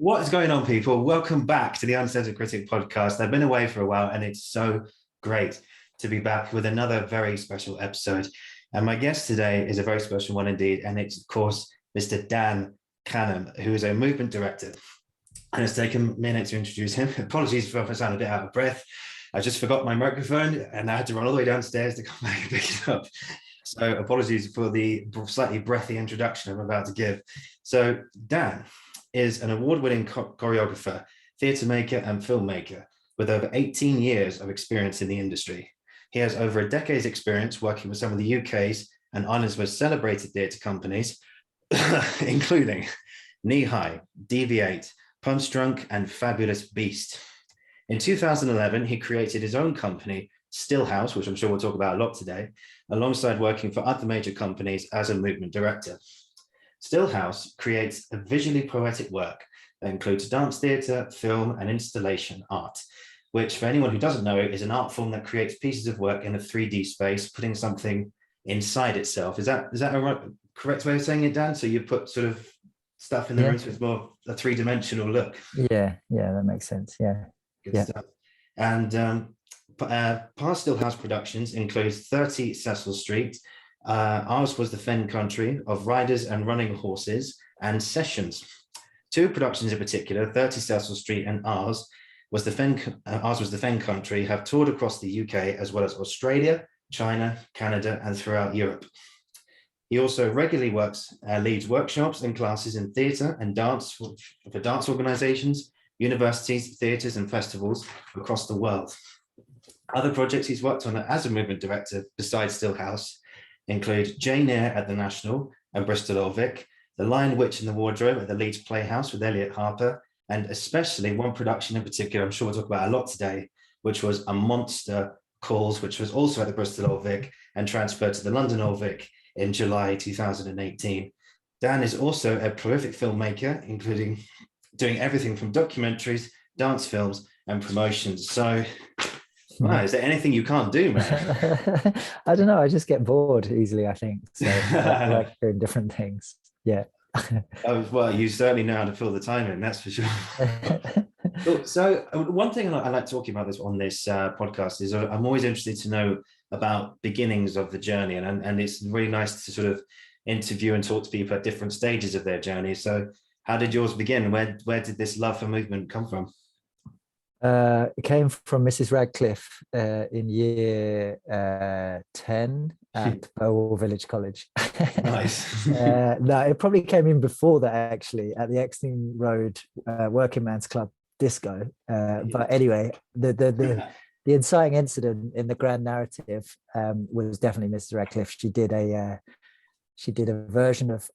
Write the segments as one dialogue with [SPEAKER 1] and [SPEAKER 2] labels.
[SPEAKER 1] What is going on, people? Welcome back to the Uncensored Critic podcast. I've been away for a while, and it's so great to be back with another very special episode. And my guest today is a very special one indeed, and it's, of course, Mr. Dan Canham, who is a movement director. And it's taken a minute to introduce him. Apologies if I sound a bit out of breath. I just forgot my microphone, and I had to run all the way downstairs to come back and pick it up. So apologies for the slightly breathy introduction I'm about to give. So Dan is an award-winning choreographer, theatre maker and filmmaker with over 18 years of experience in the industry. He has over a decade's experience working with some of the UK's and Ireland's most celebrated theatre companies, including Kneehigh, DV8, Punchdrunk and Fabulous Beast. In 2011, he created his own company, Stillhouse, which I'm sure we'll talk about a lot today, alongside working for other major companies as a movement director. Stillhouse creates a visually poetic work that includes dance theatre, film, and installation art, which, for anyone who doesn't know, is an art form that creates pieces of work in a 3D space, putting something inside itself. Is that a correct way of saying it, Dan? So you put sort of stuff in the room, so it's more a three-dimensional look.
[SPEAKER 2] Yeah, that makes sense. Yeah,
[SPEAKER 1] good stuff. And past Stillhouse productions includes 30 Cecil Street. Ours was the Fen Country of Riders and Running Horses and Sessions. Two productions in particular, 30 Cecil Street and ours was the Fen Country, have toured across the UK as well as Australia, China, Canada, and throughout Europe. He also regularly leads workshops and classes in theatre and dance for dance organisations, universities, theatres, and festivals across the world. Other projects he's worked on as a movement director besides Stillhouse include Jane Eyre at the National and Bristol Old Vic, The Lion, Witch and the Wardrobe at the Leeds Playhouse with Elliot Harper, and especially one production in particular, I'm sure we'll talk about a lot today, which was A Monster Calls, which was also at the Bristol Old Vic and transferred to the London Old Vic in July 2018. Dan is also a prolific filmmaker, including doing everything from documentaries, dance films, and promotions. So, wow, is there anything you can't do, man?
[SPEAKER 2] I don't know. I just get bored easily, I think. So I like doing different things. Yeah.
[SPEAKER 1] Well, you certainly know how to fill the time in, that's for sure. So one thing I like talking about this on this podcast is I'm always interested to know about beginnings of the journey, and it's really nice to sort of interview and talk to people at different stages of their journey. So how did yours begin? Where did this love for movement come from?
[SPEAKER 2] It came from Mrs. Radcliffe in year 10 at Burwell Village College.
[SPEAKER 1] Nice.
[SPEAKER 2] No, it probably came in before that, actually, at the Exton Road Working Man's Club disco. But anyway, the inciting incident in the grand narrative was definitely Mrs. Radcliffe. She did a version of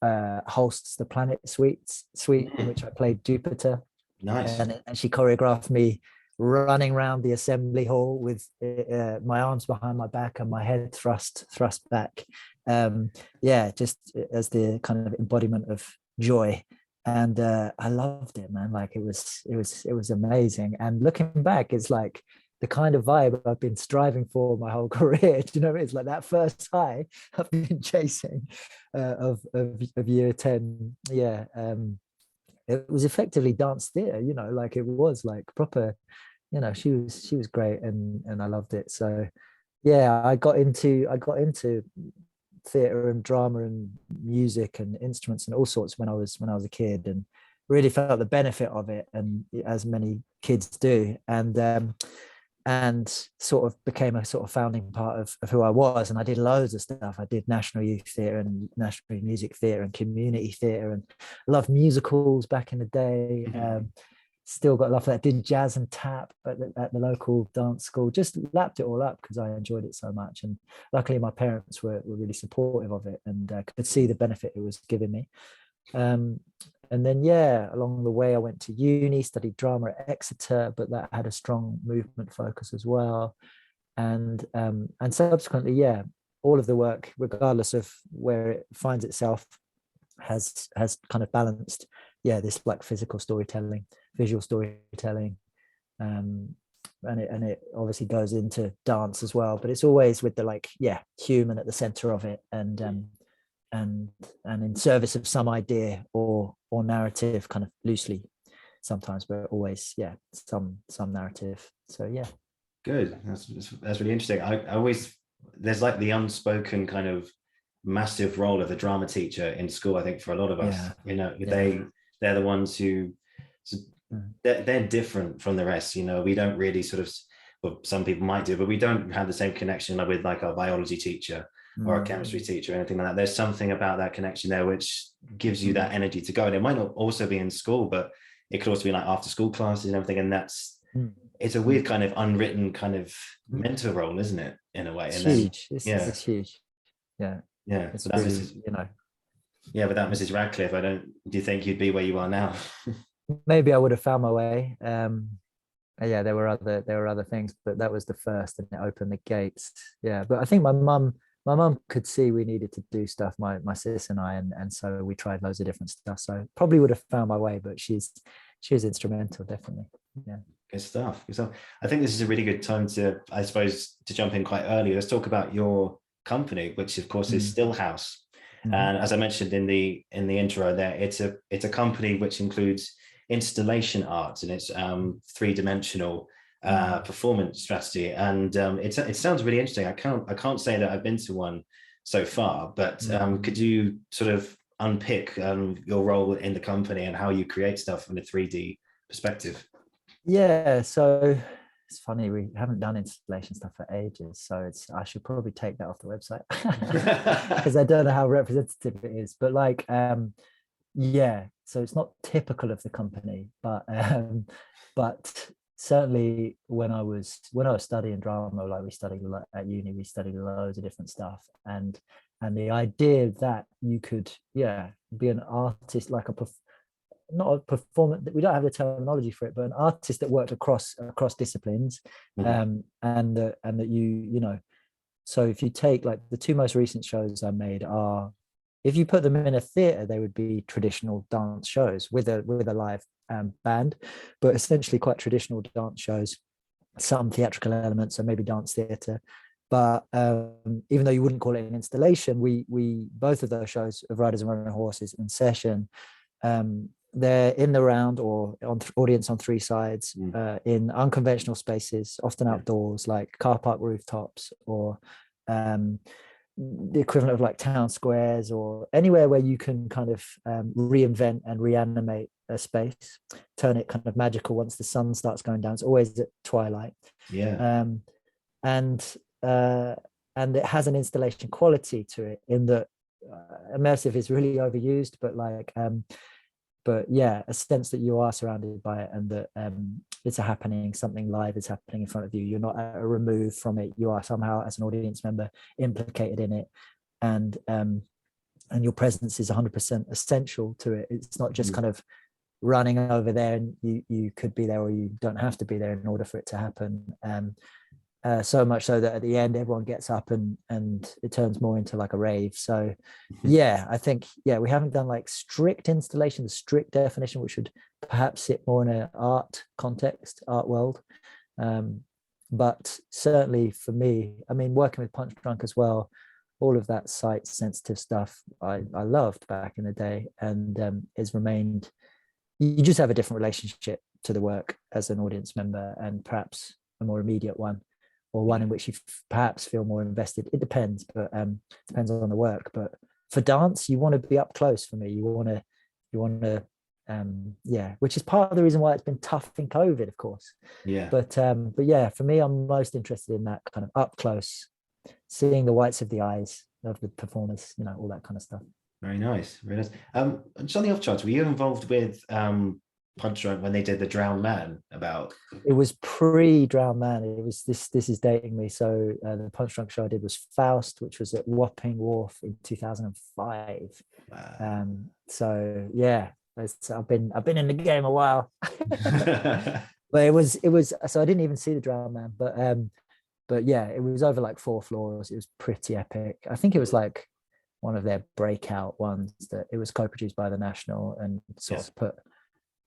[SPEAKER 2] Holst's The Planet Suite in which I played Jupiter.
[SPEAKER 1] Nice.
[SPEAKER 2] And she choreographed me running around the assembly hall with my arms behind my back and my head thrust back. Just as the kind of embodiment of joy. And I loved it, man. Like it was amazing. And looking back, it's like the kind of vibe I've been striving for my whole career. Do you know what I mean? It's like that first high I've been chasing of year 10. Yeah. It was effectively dance theatre, like it was like proper, she was great and I loved it. So yeah, I got into theatre and drama and music and instruments and all sorts when I was a kid, and really felt the benefit of it, and as many kids do, and sort of became a sort of founding part of who I was. And I did loads of stuff. I did National Youth Theatre and National Music Theatre and community theatre, and loved musicals back in the day. Still got love for that. Did jazz and tap at the local dance school. Just lapped it all up because I enjoyed it so much. And luckily my parents were really supportive of it, and could see the benefit it was giving me. And then, along the way, I went to uni, studied drama at Exeter, but that had a strong movement focus as well. And subsequently, all of the work, regardless of where it finds itself, has kind of balanced, this like physical storytelling, visual storytelling, and it obviously goes into dance as well. But it's always with the human at the center of it, and in service of some idea or narrative, kind of loosely sometimes, but always, some narrative. So yeah.
[SPEAKER 1] Good. That's really interesting. I always, there's like the unspoken kind of massive role of the drama teacher in school. I think for a lot of us, they're the ones who, they're different from the rest. We don't really sort of, well, some people might do, but we don't have the same connection with like our biology teacher or a chemistry teacher or anything like that. There's something about that connection there which gives you that energy to go. And it might not also be in school, but it could also be like after school classes and everything. And that's, it's a weird kind of unwritten kind of mentor role, isn't it? In a way.
[SPEAKER 2] It's
[SPEAKER 1] and
[SPEAKER 2] huge. It's huge. Yeah.
[SPEAKER 1] Yeah.
[SPEAKER 2] It's
[SPEAKER 1] So
[SPEAKER 2] really,
[SPEAKER 1] Mrs. Yeah, without Mrs. Radcliffe, do you think you'd be where you are now?
[SPEAKER 2] Maybe I would have found my way. There were other things, but that was the first, and it opened the gates. Yeah, but I think my mum could see we needed to do stuff, my sis and I, and so we tried loads of different stuff. So probably would have found my way, but she was instrumental, definitely. Yeah.
[SPEAKER 1] Good stuff. I think this is a really good time to, I suppose, to jump in quite early. Let's talk about your company, which of course is Stillhouse. And as I mentioned in the intro there, it's a company which includes installation art, and it's three-dimensional performance strategy. And it sounds really interesting. I can't say that I've been to one so far, but could you sort of unpick your role in the company and how you create stuff from a 3D perspective?
[SPEAKER 2] Yeah, so it's funny, we haven't done installation stuff for ages, so I should probably take that off the website because I don't know how representative it is. But like, so it's not typical of the company, but certainly when I was studying drama, like we studied at uni, we studied loads of different stuff, and the idea that you could be an artist, like not a performer, we don't have the terminology for it, but an artist that worked across disciplines, and that you so if you take like the two most recent shows I made are, if you put them in a theater, they would be traditional dance shows with a live band, but essentially quite traditional dance shows, some theatrical elements, so maybe dance theater. But even though you wouldn't call it an installation, we both of those shows of Riders and Running Horses in session, they're in the round or on audience on three sides, in unconventional spaces, often outdoors, like car park rooftops, or the equivalent of like town squares, or anywhere where you can kind of reinvent and reanimate a space, turn it kind of magical once the sun starts going down. It's always at twilight. And it has an installation quality to it, in that immersive is really overused, but like a sense that you are surrounded by it, and that it's something live is happening in front of you. You're not removed from it. You are somehow, as an audience member, implicated in it, and your presence is 100% essential to it. It's not just kind of running over there, and you could be there, or you don't have to be there in order for it to happen. So much so that at the end everyone gets up and it turns more into like a rave. So I think we haven't done like strict installation, the strict definition, which would perhaps sit more in an art context, art world. But certainly for me, I mean, working with Punchdrunk as well, all of that site sensitive stuff I loved back in the day, and has remained. You just have a different relationship to the work as an audience member, and perhaps a more immediate one, or one in which you perhaps feel more invested. It depends, but depends on the work. But for dance, you want to be up close. For me, you want to, which is part of the reason why it's been tough in COVID, of course. But for me, I'm most interested in that kind of up close, seeing the whites of the eyes of the performers, all that kind of stuff.
[SPEAKER 1] Very nice, very nice. Just on the off chance, were you involved with Punchdrunk when they did the Drowned Man? It
[SPEAKER 2] was pre-Drowned Man. It was this is dating me. So the Punchdrunk show I did was Faust, which was at Wapping Wharf in 2005. Wow. So I've been in the game a while. But it was so I didn't even see the Drowned Man, but it was over like 4 floors. It was pretty epic. I think it was like one of their breakout ones, that it was co-produced by the National, and sort of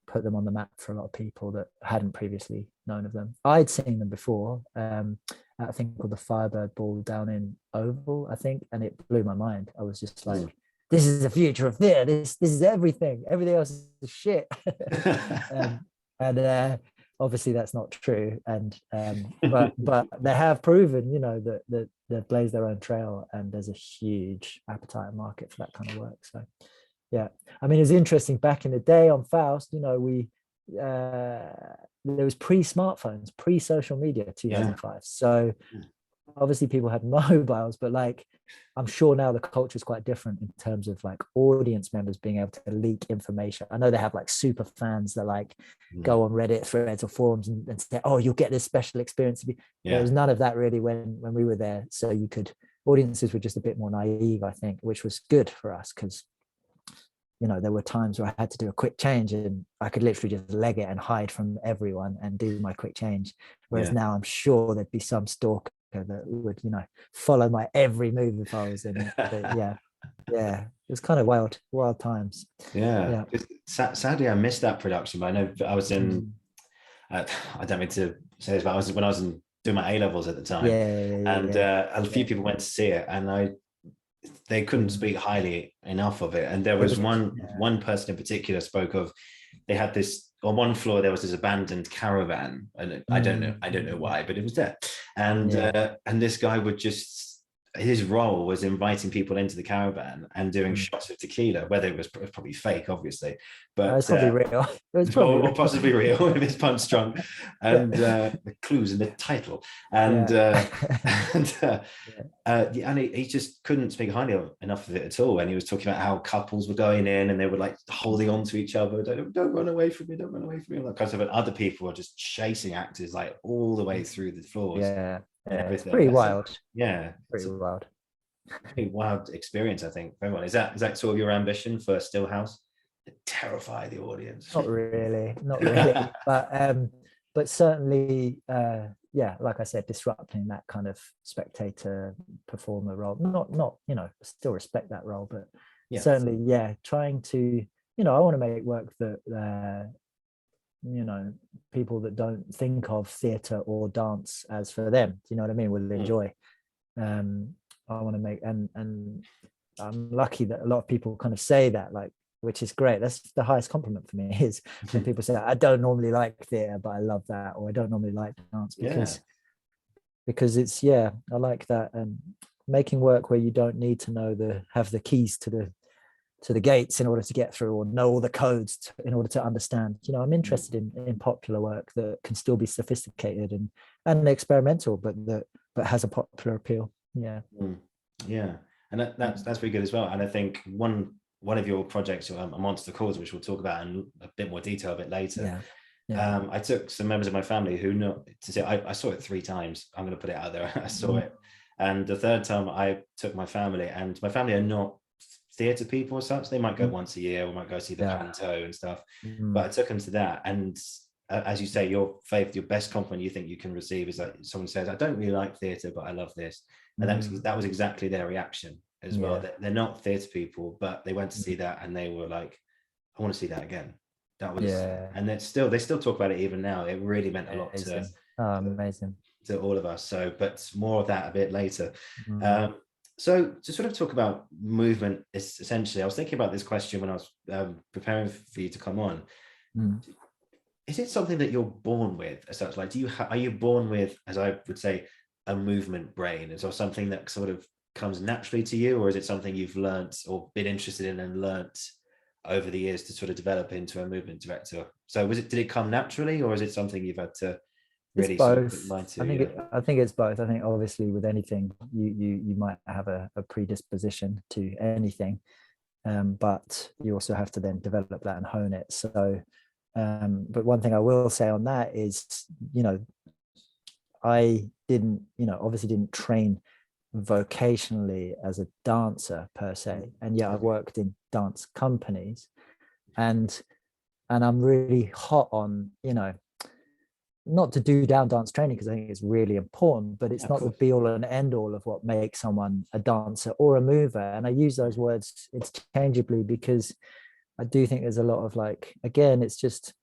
[SPEAKER 2] put them on the map for a lot of people that hadn't previously known of them. I'd seen them before at a thing called the Firebird Ball down in Oval, I think, and it blew my mind. I was just like, this is the future of theatre. This is everything. Everything else is shit. And obviously that's not true. And but they have proven, that they've blazed their own trail, and there's a huge appetite and market for that kind of work. So yeah, I mean, it's interesting. Back in the day on Faust, we there was pre-smartphones, pre-social media, 2005. So obviously people had mobiles, but like I'm sure now the culture is quite different in terms of like audience members being able to leak information. I know they have like super fans that like go on Reddit threads or forums and say, oh, you'll get this special experience. There was none of that really when we were there. So audiences were just a bit more naive, I think, which was good for us, because there were times where I had to do a quick change and I could literally just leg it and hide from everyone and do my quick change. Whereas now I'm sure there'd be some stalker that would, follow my every move if I was in it. But yeah, it was kind of wild times.
[SPEAKER 1] Yeah. Sadly, I missed that production, but I know I was in, I don't mean to say this, but when I was doing my A-levels at the time, and a few people went to see it, and they couldn't speak highly enough of it. And there was one person in particular spoke of, they had this, on one floor there was this abandoned caravan, and I don't know why, but it was there. And this guy would just, his role was inviting people into the caravan and doing shots of tequila, whether it was probably fake, obviously, but
[SPEAKER 2] it's probably real. It was probably
[SPEAKER 1] or possibly real if it's Punchdrunk, and the clues in the title, and he just couldn't speak highly enough of it at all. And he was talking about how couples were going in and they were like holding on to each other, don't run away from me, don't run away from me, all that kind of stuff. And other people were just chasing actors like all the way through the floors.
[SPEAKER 2] It's pretty wild.
[SPEAKER 1] Pretty wild experience, I think, for everyone. Is that sort of your ambition for Stillhouse? To terrify the audience?
[SPEAKER 2] Not really. But certainly, like I said, disrupting that kind of spectator performer role. Not still respect that role, but certainly, trying to, I want to make work that people that don't think of theatre or dance as for them, do you know what I mean, will enjoy. I want to make, and I'm lucky that a lot of people kind of say that, like, which is great. That's the highest compliment for me, is when people say, I don't normally like theatre, but I love that, or I don't normally like dance, because it's I like that. And making work where you don't need to have the keys to the gates in order to get through, or know all the codes in order to understand. I'm interested in popular work that can still be sophisticated and experimental, but has a popular appeal. And
[SPEAKER 1] that's very good as well. And I think one of your projects, A Monster Calls, which we'll talk about in a bit more detail a bit later. I took some members of my family I saw it 3 times. I'm going to put it out there. I saw it, and the third time I took my family, and my family are not theatre people as such. They might go once a year, or might go see the panto and stuff, but I took them to that. And as you say, your best compliment you think you can receive is that someone says, I don't really like theatre, but I love this. And that was exactly their reaction as well. They're not theatre people, but they went to see that and they were like, I want to see that again. That was and they still talk about it even now. It really meant a lot to all of us. So, but more of that a bit later. So to sort of talk about movement, essentially, I was thinking about this question when I was preparing for you to come on. Is it something that you're born with as such? Like, are you born with, as I would say, a movement brain? Is it something that sort of comes naturally to you, or is it something you've learnt or been interested in and learnt over the years to sort of develop into a movement director? So did it come naturally, or is it something you've had to really sort of put mind to?
[SPEAKER 2] I think it's both. I think obviously with anything you might have a predisposition to anything, but you also have to then develop that and hone it. So but one thing I will say on that is, I obviously didn't train vocationally as a dancer per se, and yet I worked in dance companies, and I'm really hot on, not to do down dance training, because I think it's really important, but it's not the be all and end all of what makes someone a dancer or a mover. And I use those words interchangeably because I do think there's a lot of, like, again, it's just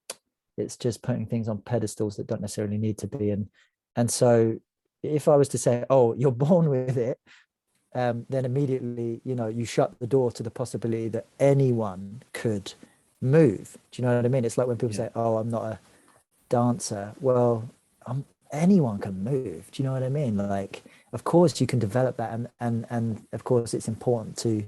[SPEAKER 2] putting things on pedestals that don't necessarily need to be. And so if I was to say, oh, you're born with it, then immediately, you know, you shut the door to the possibility that anyone could move. Do you know what I mean? It's like when people say, oh, I'm not a dancer. Well, anyone can move. Do you know what I mean? Like, of course you can develop that, and of course it's important to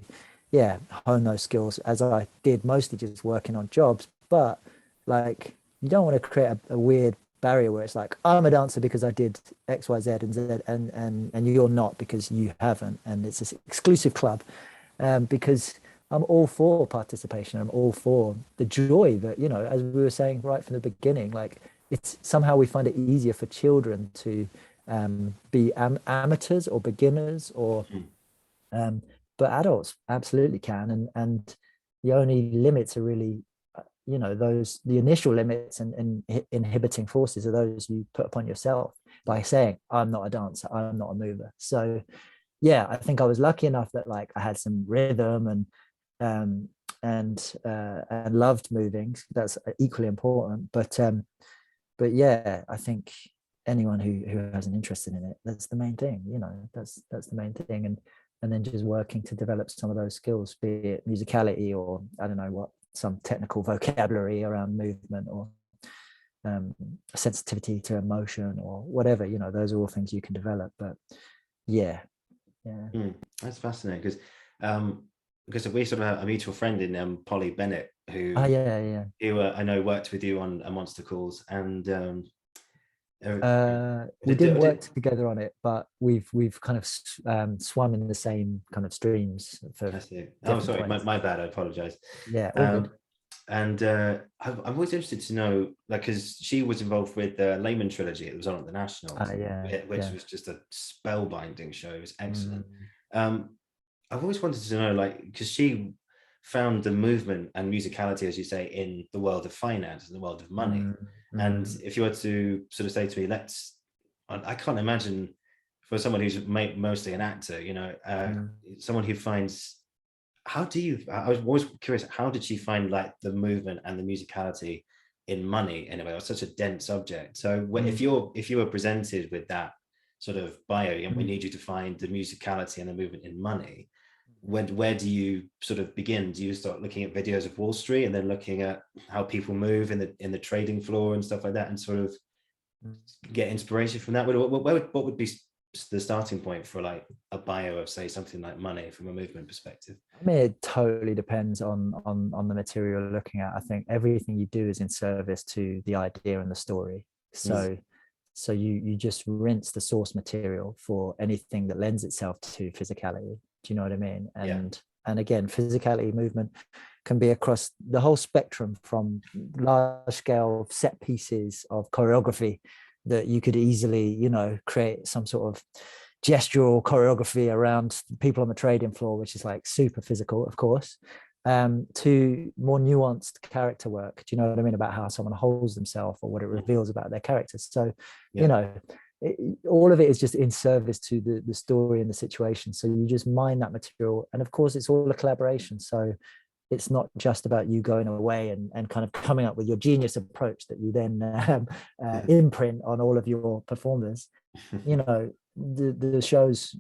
[SPEAKER 2] hone those skills, as I did, mostly just working on jobs. But like, you don't want to create a weird barrier where it's like, I'm a dancer because I did X, Y, Z, and Z, and you're not because you haven't, and it's this exclusive club. Because I'm all for participation. I'm all for the joy that, you know, as we were saying right from the beginning, like, it's somehow we find it easier for children to be amateurs or beginners, or but adults absolutely can, and the only limits are really, you know, those, the initial limits and inhibiting forces are those you put upon yourself by saying, I'm not a dancer, I'm not a mover. So I think I was lucky enough that, like, I had some rhythm and loved moving. That's equally important. But I think anyone who has an interest in it, that's the main thing. You know, that's the main thing. And then just working to develop some of those skills, be it musicality, or I don't know what, some technical vocabulary around movement, or sensitivity to emotion, or whatever. You know, those are all things you can develop. But
[SPEAKER 1] that's fascinating, because we sort of have a mutual friend in Polly Bennett, who who I know worked with you on A Monster Calls, and
[SPEAKER 2] we didn't work together on it, but we've kind of swum in the same kind of streams for
[SPEAKER 1] sorry, my bad, I apologize.
[SPEAKER 2] All good.
[SPEAKER 1] And I'm always interested to know, like, because she was involved with the Layman trilogy. It was on at the National, which was just a spellbinding show. It was excellent. I've always wanted to know, like, because she found the movement and musicality, as you say, in the world of finance, in the world of money. And if you were to sort of say to me, I can't imagine, for someone who's mostly an actor, you know, someone who finds, I was always curious, how did she find, like, the movement and the musicality in money anyway? It was such a dense subject. So if you were presented with that sort of bio, and we need you to find the musicality and the movement in money, where do you sort of begin? Do you start looking at videos of Wall Street and then looking at how people move in the trading floor and stuff like that, and sort of get inspiration from that? What would be the starting point for, like, a bio of, say, something like money from a movement perspective?
[SPEAKER 2] I mean, it totally depends on the material you're looking at. I think everything you do is in service to the idea and the story. So you just rinse the source material for anything that lends itself to physicality. Do you know what I mean? And again, physicality, movement can be across the whole spectrum, from large scale set pieces of choreography that you could easily, you know, create some sort of gestural choreography around people on the trading floor, which is like super physical, of course, to more nuanced character work. Do you know what I mean? About how someone holds themselves, or what it reveals about their characters. So, you know, all of it is just in service to the story and the situation. So you just mine that material. And of course, it's all a collaboration. So it's not just about you going away and kind of coming up with your genius approach that you then imprint on all of your performers. You know, the shows,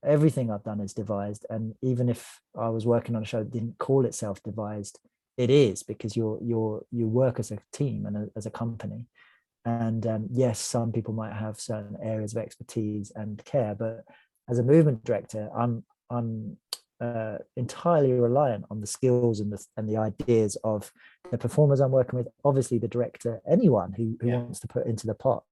[SPEAKER 2] everything I've done is devised. And even if I was working on a show that didn't call itself devised, it is, because you work as a team and as a company. And yes, some people might have certain areas of expertise and care, but as a movement director, I'm entirely reliant on the skills and the ideas of the performers I'm working with, obviously the director, anyone who wants to put into the pot.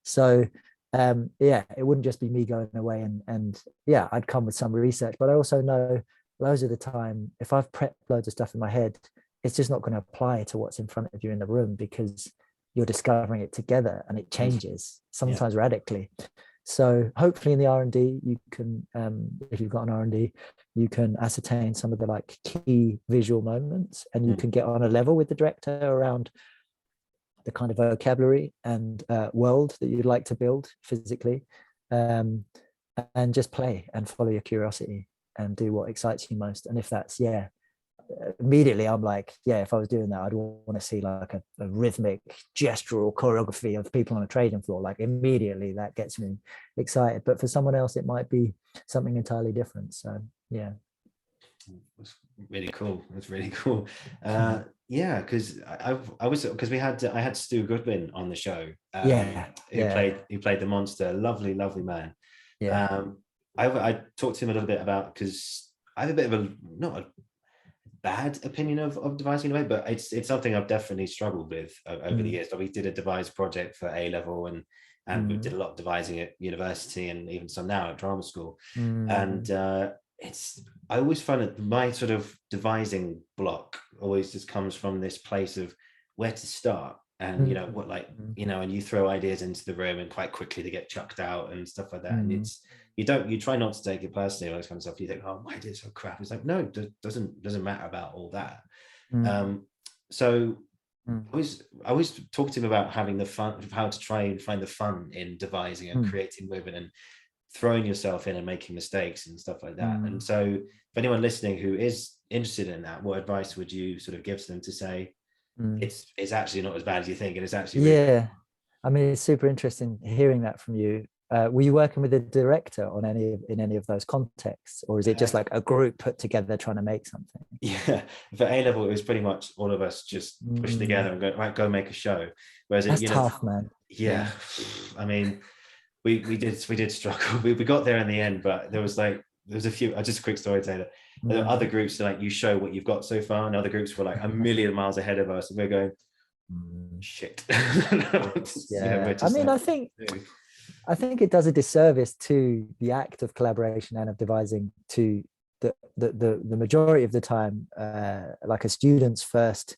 [SPEAKER 2] So it wouldn't just be me going away and I'd come with some research, but I also know loads of the time, if I've prepped loads of stuff in my head, it's just not going to apply to what's in front of you in the room, because you're discovering it together and it changes, sometimes radically. So hopefully in the R&D, you can, if you've got an R&D, you can ascertain some of the, like, key visual moments, and you can get on a level with the director around the kind of vocabulary and world that you'd like to build physically, and just play and follow your curiosity and do what excites you most. And if that's immediately I'm like, yeah, if I was doing that, I'd want to see like a rhythmic gestural choreography of people on a trading floor. Like immediately that gets me excited. But for someone else, it might be something entirely different. So yeah.
[SPEAKER 1] That's really cool. That's really cool. Yeah, because I had Stu Goodwin on the show,
[SPEAKER 2] Yeah.
[SPEAKER 1] who played the monster. Lovely, lovely man.
[SPEAKER 2] Yeah.
[SPEAKER 1] I talked to him a little bit about, because I have a bit of a, not a bad opinion of devising in a way, but it's something I've definitely struggled with over the years. But we did a devise project for A level, and we did a lot of devising at university, and even some now at drama school. And I always find that my sort of devising block always just comes from this place of where to start, and what, like, and you throw ideas into the room and quite quickly they get chucked out and stuff like that. And you try not to take it personally, all this kind of stuff. You think, oh, my idea's so crap. It's like, no, it doesn't matter about all that. So I always talk to him about having the fun, of how to try and find the fun in devising and creating with it, and throwing yourself in and making mistakes and stuff like that. And so if anyone listening who is interested in that, what advice would you sort of give to them to say, it's actually not as bad as you think, and it's actually really
[SPEAKER 2] I mean, it's super interesting hearing that from you. Were you working with a director on in any of those contexts, or is it just like a group put together trying to make something?
[SPEAKER 1] Yeah, for A level it was pretty much all of us just pushing together and go, right, go make a show. Whereas
[SPEAKER 2] that's tough, man.
[SPEAKER 1] Yeah, I mean, we did struggle. We got there in the end, but there was a few. Just a quick story, Taylor. There are other groups that, like, you show what you've got so far, and other groups were like a million miles ahead of us, and we're going, shit.
[SPEAKER 2] I mean, I think it does a disservice to the act of collaboration and of devising to the majority of the time, like a student's first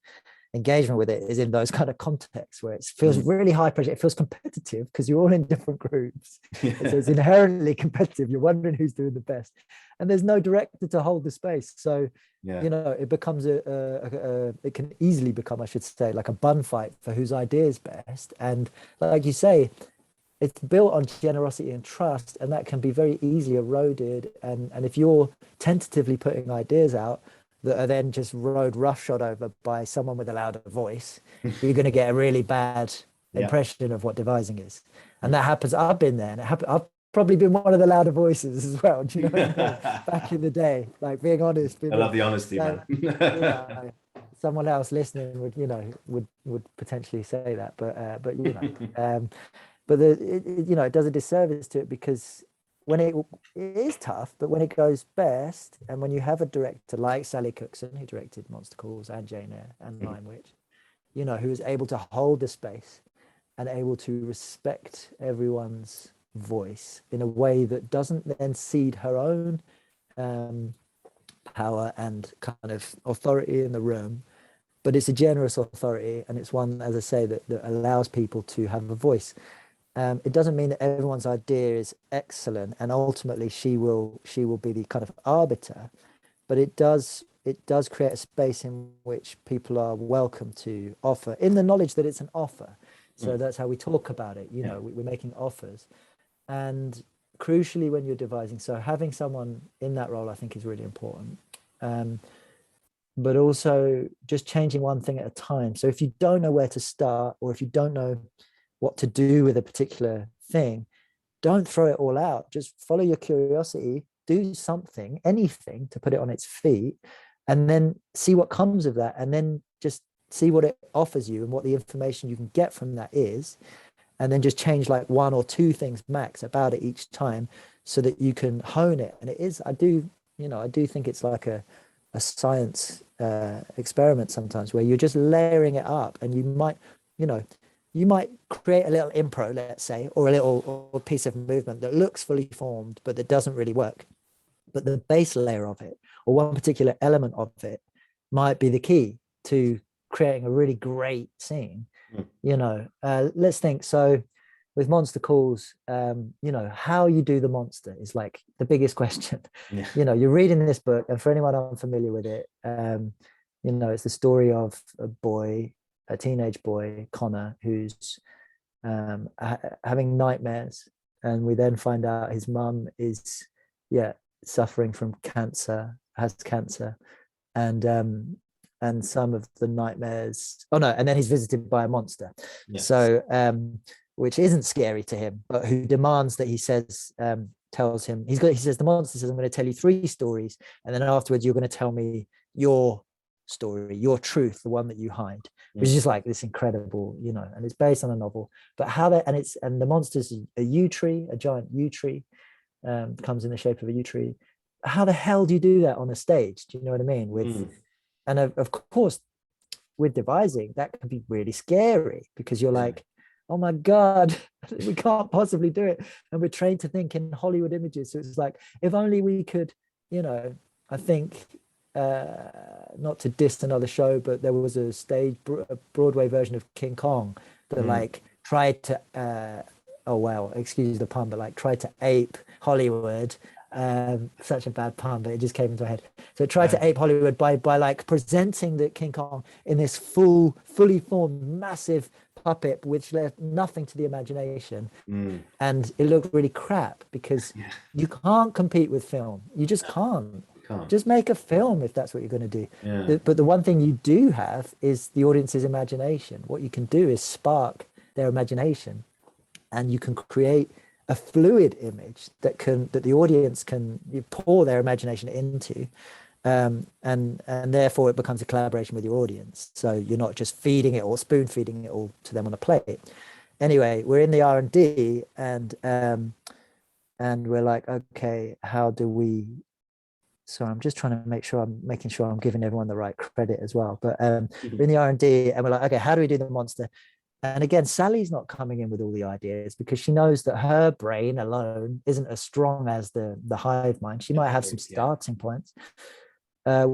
[SPEAKER 2] engagement with it is in those kind of contexts where it feels really high pressure. It feels competitive because you're all in different groups. So it's inherently competitive. You're wondering who's doing the best, and there's no director to hold the space. So it becomes it can easily become, I should say, like a bun fight for whose idea is best. And like you say, it's built on generosity and trust, and that can be very easily eroded. And if you're tentatively putting ideas out that are then just rode roughshod over by someone with a louder voice, you're going to get a really bad impression of what devising is. And that happens. I've been there, and I've probably been one of the louder voices as well. Do you know what I mean? Back in the day, like, being honest.
[SPEAKER 1] I love the honesty, man.
[SPEAKER 2] Someone else listening would potentially say that, but it does a disservice to it, because when it is tough, but when it goes best, and when you have a director like Sally Cookson, who directed Monster Calls and Jane Eyre and Lion Witch, who is able to hold the space and able to respect everyone's voice in a way that doesn't then cede her own power and kind of authority in the room, but it's a generous authority, and it's one, as I say, that allows people to have a voice. It doesn't mean that everyone's idea is excellent, and ultimately she will be the kind of arbiter, but it does create a space in which people are welcome to offer, in the knowledge that it's an offer. So that's how we talk about it. We're making offers, and crucially when you're devising, so having someone in that role, I think, is really important. But also just changing one thing at a time. So if you don't know where to start, or if you don't know what to do with a particular thing, don't throw it all out. Just follow your curiosity, do something, anything to put it on its feet, and then see what comes of that, and then just see what it offers you and what the information you can get from that is, and then just change like one or two things max about it each time, so that you can hone it. And it is, I do think it's like a science experiment sometimes, where you're just layering it up, and you might create a little impro, let's say, or a little piece of movement that looks fully formed, but that doesn't really work. But the base layer of it, or one particular element of it, might be the key to creating a really great scene. Let's think. So with Monster Calls, how you do the monster is like the biggest question. You're reading this book, and for anyone unfamiliar with it, it's the story of a teenage boy, Connor, who's having nightmares, and we then find out his mum is suffering from cancer, has cancer, and some of the nightmares. Oh no, and then he's visited by a monster.
[SPEAKER 1] Yes.
[SPEAKER 2] So which isn't scary to him, but who demands that he says, tells him, he says, the monster says, I'm going to tell you 3 stories, and then afterwards you're going to tell me your story, your truth, the one that you hide, which is just like this incredible, you know, and it's based on a novel. But how that, and the monster's a yew tree, a giant yew tree, comes in the shape of a yew tree. How the hell do you do that on a stage? Do you know what I mean? And of course, with devising, that can be really scary, because you're like, oh my God, we can't possibly do it. And we're trained to think in Hollywood images. So it's like, if only we could, you know, I think, not to diss another show, but there was a Broadway version of King Kong that like tried to, oh well, excuse the pun, but like tried to ape Hollywood. Such a bad pun, but it just came into my head. So it tried to ape Hollywood by like presenting the King Kong in this fully formed, massive puppet, which left nothing to the imagination, and it looked really crap, because you can't compete with film. You just can't. Just make a film if that's what you're going to do. But the one thing you do have is the audience's imagination. What you can do is spark their imagination, and you can create a fluid image that the audience can pour their imagination into, and therefore it becomes a collaboration with your audience. So you're not just feeding it or spoon feeding it all to them on a plate. Anyway, we're in the R&D, and we're like, okay, how do we? So I'm just trying to making sure I'm giving everyone the right credit as well. But we're in the R&D, and we're like, okay, how do we do the monster? And again, Sally's not coming in with all the ideas, because she knows that her brain alone isn't as strong as the hive mind. She might have some starting points. I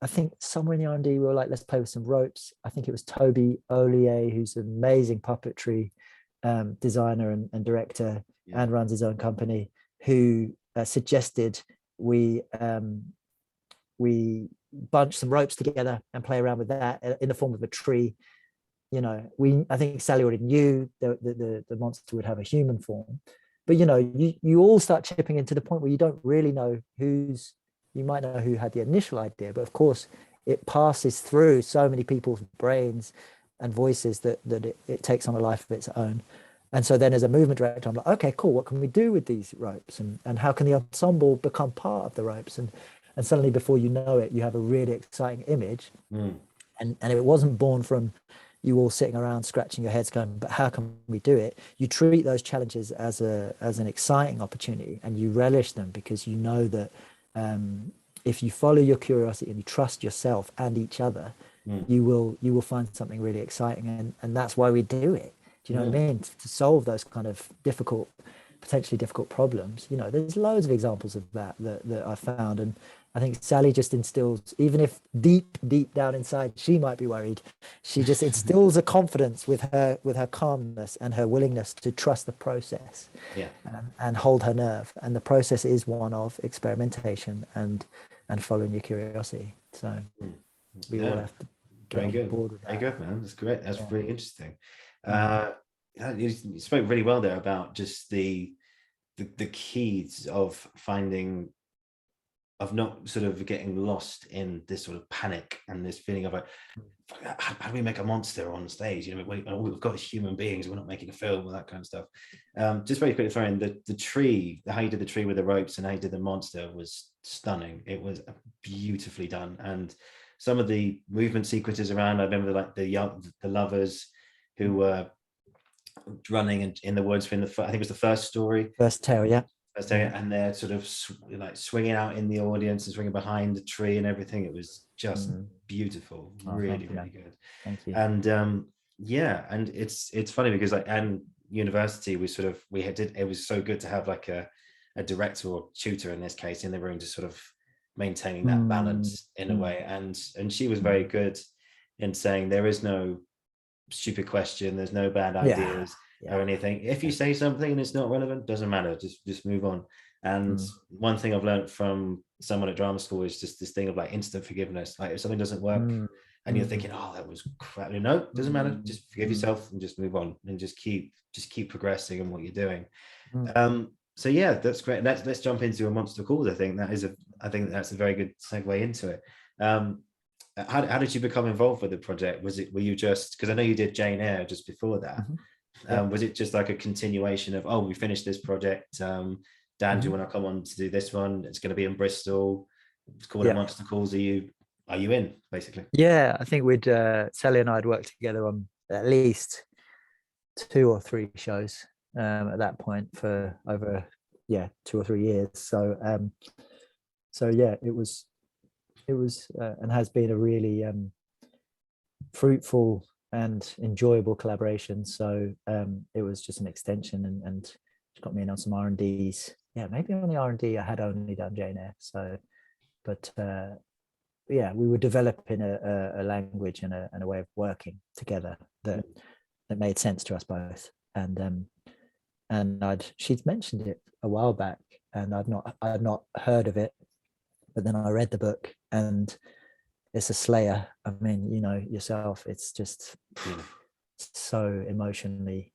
[SPEAKER 2] think somewhere in the R&D, we were like, let's play with some ropes. I think it was Toby Ollier, who's an amazing puppetry designer and director, and runs his own company, who suggested we bunch some ropes together and play around with that in the form of a tree. You know, I think Sally already knew the monster would have a human form, but you know, you all start chipping into the point where you don't really know you might know who had the initial idea, but of course it passes through so many people's brains and voices that it takes on a life of its own. And so then as a movement director, I'm like, okay, cool, what can we do with these ropes, and how can the ensemble become part of the ropes? And suddenly, before you know it, you have a really exciting image. And it wasn't born from you all sitting around scratching your heads going, but how can we do it? You treat those challenges as an exciting opportunity, and you relish them, because you know that if you follow your curiosity and you trust yourself and each other, you will find something really exciting. And that's why we do it. Do you know what I mean? To solve those kind of potentially difficult problems. You know, there's loads of examples of that I found. And I think Sally just instills, even if deep down inside she might be worried, she just instills a confidence with her calmness and her willingness to trust the process, and hold her nerve. And the process is one of experimentation and following your curiosity. So we all have to get on board with that.
[SPEAKER 1] Very good, man. That's great. That's really interesting. You spoke really well there about just the keys of not sort of getting lost in this sort of panic and this feeling of like, how do we make a monster on stage? You know, we've got human beings, we're not making a film, or that kind of stuff. Just very quickly throwing the tree, how you did the tree with the ropes and how you did the monster was stunning. It was beautifully done, and some of the movement sequences around, I remember like the lovers who were running in the woods from I think it was the first tale, and they're sort of like swinging out in the audience and swinging behind the tree and everything. It was just beautiful. Really good.
[SPEAKER 2] Thank you.
[SPEAKER 1] And and it's funny because like, and university, it was so good to have like a director or tutor in this case in the room, to sort of maintaining that balance in a way. And she was very good in saying there is no stupid question, there's no bad ideas or anything. If you say something and it's not relevant, doesn't matter, just move on. And one thing I've learned from someone at drama school is just this thing of like instant forgiveness. Like if something doesn't work and you're thinking, oh, that was crap, no, doesn't matter, just forgive yourself and just move on, and just keep progressing in what you're doing. So yeah, that's great. Let's jump into A Monster Calls. I think that's a very good segue into it. Um, how did you become involved with the project? Were you just, because I know you did Jane Eyre just before that.
[SPEAKER 2] Yeah.
[SPEAKER 1] Was it just like a continuation of, oh, we finished this project, Dan, do you want to come on to do this one? It's going to be in Bristol. It's called A Monster Calls. Are you in, basically?
[SPEAKER 2] Yeah, I think we'd Sally and I had worked together on at least 2 or 3 shows at that point for over 2 or 3 years. So yeah, it was and has been a really fruitful and enjoyable collaboration. So it was just an extension, and it got me in on some R&Ds. Yeah, maybe on the R&D I had only done Jane Eyre. So, but yeah, we were developing a language and a way of working together that made sense to us both. And she'd mentioned it a while back, and I'd not heard of it, but then I read the book, and it's a slayer. I mean, you know yourself, it's just so emotionally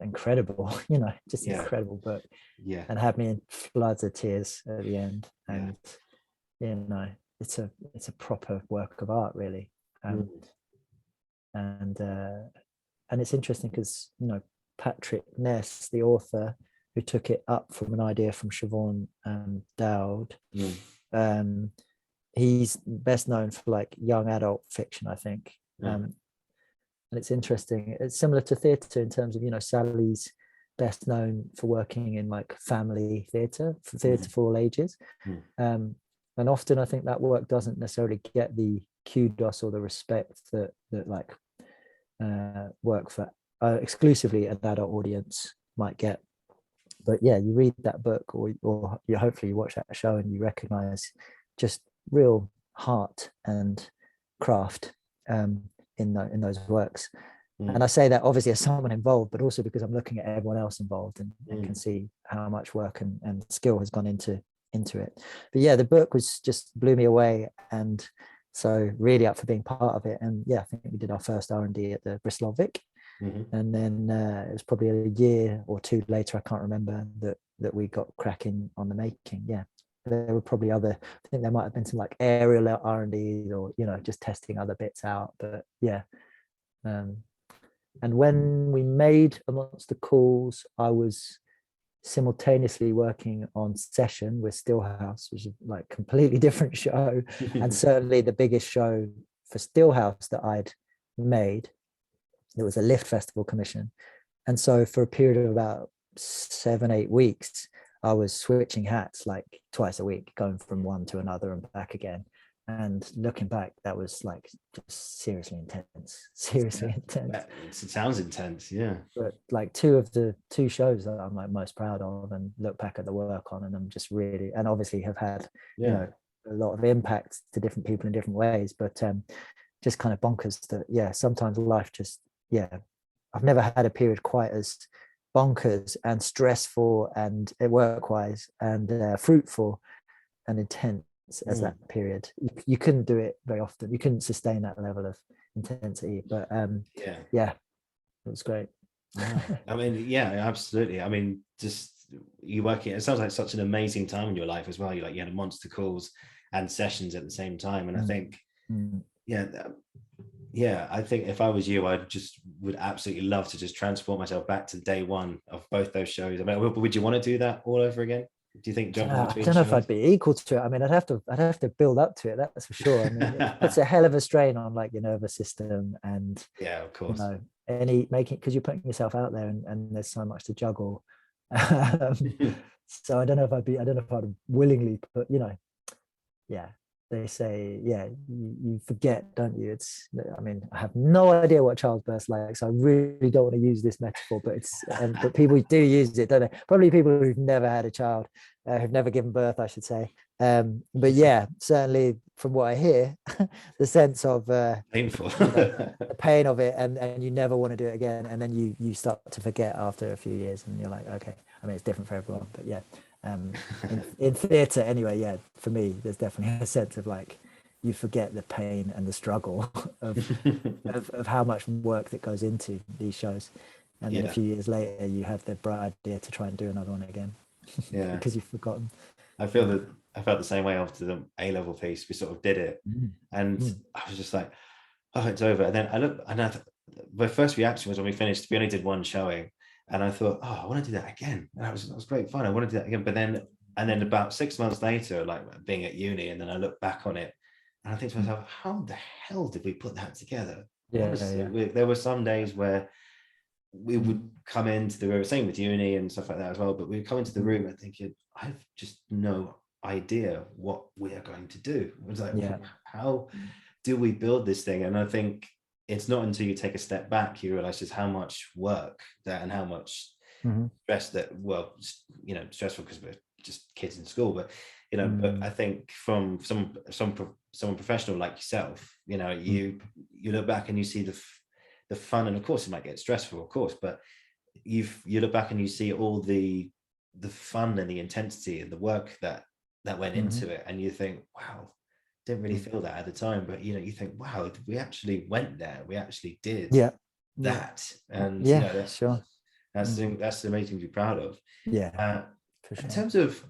[SPEAKER 2] incredible, you know, just incredible book. Yeah, and had me in floods of tears at the end. And you know, it's a proper work of art, really. And it's interesting because, you know, Patrick Ness, the author who took it up from an idea from Siobhan Dowd, he's best known for like young adult fiction, I think. And it's interesting. It's similar to theatre in terms of, you know, Sally's best known for working in like family theatre, for theatre for all ages. And often I think that work doesn't necessarily get the kudos or the respect that like work for exclusively an adult audience might get. But yeah, you read that book, or you hopefully you watch that show, and you recognize just real heart and craft in those works. And I say that obviously as someone involved, but also because I'm looking at everyone else involved and can see how much work and skill has gone into it. But yeah, the book was just blew me away, and so really up for being part of it. And yeah, I think we did our first R&D at the Bristol Vic. And then it was probably a year or 2 later, I can't remember, that we got cracking on the making. Yeah, there were probably other, I think there might have been some like aerial R&Ds, or, you know, just testing other bits out. But yeah, and when we made Amongst the Calls, I was simultaneously working on Session with Stillhouse, which is like a completely different show, and certainly the biggest show for Stillhouse that I'd made. It was a Lift Festival commission. And so for a period of about 7-8 weeks, I was switching hats like twice a week, going from one to another and back again. And looking back, that was like just seriously intense.
[SPEAKER 1] It sounds intense, yeah.
[SPEAKER 2] But like 2 of the 2 shows that I'm like most proud of, and look back at the work on, and I'm just really, and obviously have had, you know, a lot of impact to different people in different ways, but just kind of bonkers that, yeah, sometimes life just, I've never had a period quite as bonkers and stressful and work-wise and fruitful and intense as that period. You couldn't do it very often. You couldn't sustain that level of intensity. But yeah, it was great.
[SPEAKER 1] I mean, yeah, absolutely. I mean, just you working, it sounds like such an amazing time in your life as well. You like, you had Monster Calls and Sessions at the same time. And I think, I think if I was you, I would absolutely love to just transport myself back to day one of both those shows. I mean, would you want to do that all over again? Do you think jumping between
[SPEAKER 2] I don't know if I'd be equal to it. I mean, I'd have to build up to it. That's for sure. I mean, it's a hell of a strain on like your nervous system, and
[SPEAKER 1] of course,
[SPEAKER 2] you know, because you're putting yourself out there, and there's so much to juggle. So I don't know if I'd willingly put, you know, they say, you forget, don't you? I mean, I have no idea what childbirth's like, so I really don't want to use this metaphor, but but people do use it, don't they? Probably people who've never had a child, who've never given birth, I should say. But yeah, certainly from what I hear, the sense of
[SPEAKER 1] painful,
[SPEAKER 2] the pain of it, and you never want to do it again, and then you start to forget after a few years, and you're like, okay. I mean, it's different for everyone, but yeah. In theatre anyway, for me, there's definitely a sense of like you forget the pain and the struggle of how much work that goes into these shows, and then a few years later you have the bright idea to try and do another one again because you've forgotten.
[SPEAKER 1] I feel that I felt the same way after the A-level piece. We sort of did it, and I was just like, oh, it's over. And then I looked, and my first reaction was when we finished, we only did one showing, and I thought, oh, I want to do that again. And that was great fun. I want to do that again. But then, and then about 6 months later, like being at uni, and then I look back on it, and I think to myself, how the hell did we put that together? Honestly, there were some days where we would come into the room, same with uni and stuff like that as well, but we'd come into the room and thinking, I've just no idea what we are going to do. It was like, how do we build this thing? And I think it's not until you take a step back you realize just how much work that, and how much stress that, well, you know, stressful because we're just kids in school, but you know, but I think from someone professional like yourself, you know, you look back and you see the fun, and of course it might get stressful, of course, but you look back and you see all the fun and the intensity and the work that went into it, and you think, wow, didn't really feel that at the time, but you know, you think, wow, we actually went there, we actually did that. And you know, that's the amazing to be proud of.
[SPEAKER 2] For sure.
[SPEAKER 1] In terms of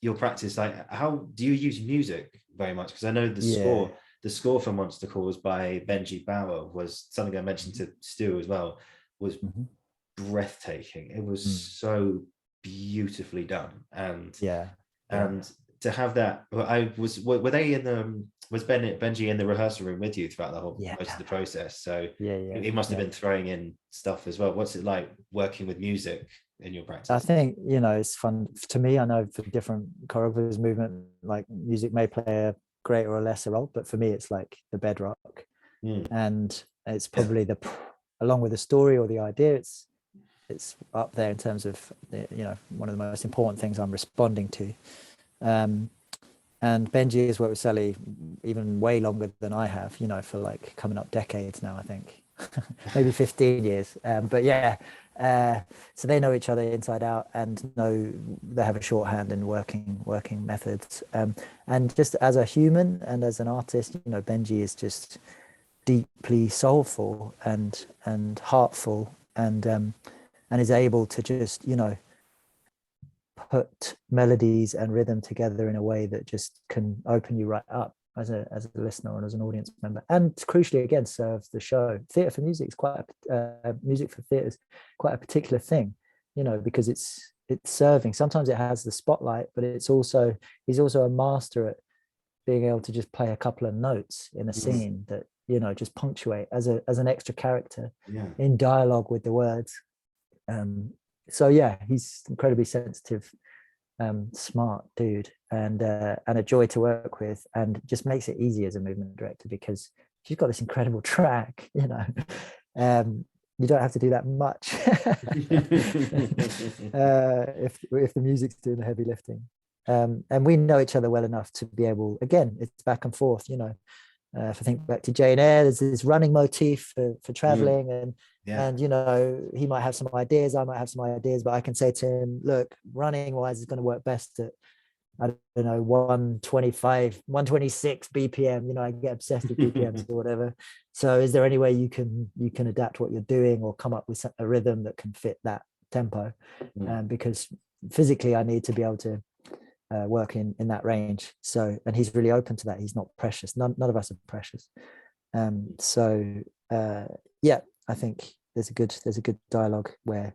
[SPEAKER 1] your practice, like, how do you use music very much? Because I know the score for Monster Calls by Benji Bauer was something I mentioned to Stu as well, was breathtaking. It was so beautifully done. And and to have that, were they in the, was Benji in the rehearsal room with you throughout the whole most of the process? So he must have been throwing in stuff as well. What's it like working with music in your practice?
[SPEAKER 2] I think, you know, it's fun to me. I know for different choreographers, movement, like music may play a greater or lesser role, but for me it's like the bedrock. And it's probably along with the story or the idea, it's up there in terms of you know, one of the most important things I'm responding to. And Benji has worked with Sally even way longer than I have, you know, for like coming up decades now, I think. Maybe 15 years. But so they know each other inside out, and know they have a shorthand in working methods. And just as a human and as an artist, you know, Benji is just deeply soulful and heartful, and is able to just, you know, put melodies and rhythm together in a way that just can open you right up as a listener and as an audience member, and crucially again serves the show. Theatre for music is quite music for theatre is quite a particular thing, you know, because it's serving. Sometimes it has the spotlight, but he's also a master at being able to just play a couple of notes in a scene that, you know, just punctuate as an extra character in dialogue with the words. So yeah, he's incredibly sensitive, smart dude, and a joy to work with, and just makes it easy as a movement director because she's got this incredible track, you know. You don't have to do that much if the music's doing the heavy lifting. And we know each other well enough to be able, again, it's back and forth, you know. If I think back to Jane Eyre, there's this running motif for traveling, and you know, he might have some ideas, I might have some ideas, but I can say to him, look, running wise is going to work best at, I don't know, 125, 126 BPM. You know, I get obsessed with BPMs or whatever. So is there any way you can adapt what you're doing or come up with a rhythm that can fit that tempo? Because physically I need to be able to work in that range. So, and he's really open to that. He's not precious. None of us are precious. I think there's a good dialogue where,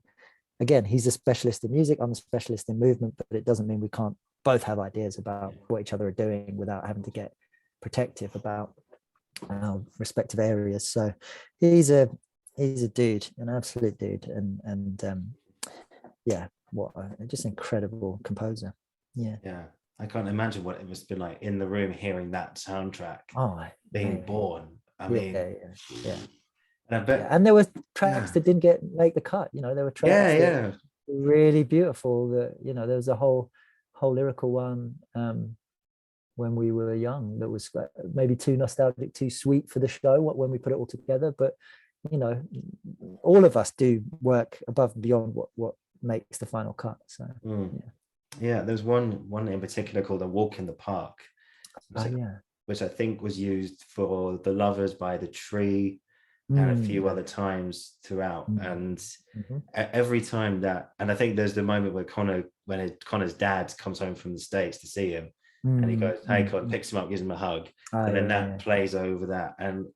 [SPEAKER 2] again, he's a specialist in music, I'm a specialist in movement, but it doesn't mean we can't both have ideas about what each other are doing without having to get protective about our respective areas. So he's a dude, an absolute dude, and what a just incredible composer. Yeah,
[SPEAKER 1] I can't imagine what it must have been like in the room hearing that soundtrack being born. I mean, and I bet,
[SPEAKER 2] and there were tracks that didn't make the cut. You know, there were tracks that were really beautiful. That, you know, there was a whole lyrical one when we were young that was maybe too nostalgic, too sweet for the show when we put it all together. But you know, all of us do work above and beyond what makes the final cut. So
[SPEAKER 1] there's one in particular called "A Walk in the Park," which I think was used for "The Lovers by the Tree." and a few other times throughout. And every time that, and I think there's the moment where Connor's dad comes home from the States to see him, and he goes, "Hey, Con," picks him up, gives him a hug, and then that plays over that. And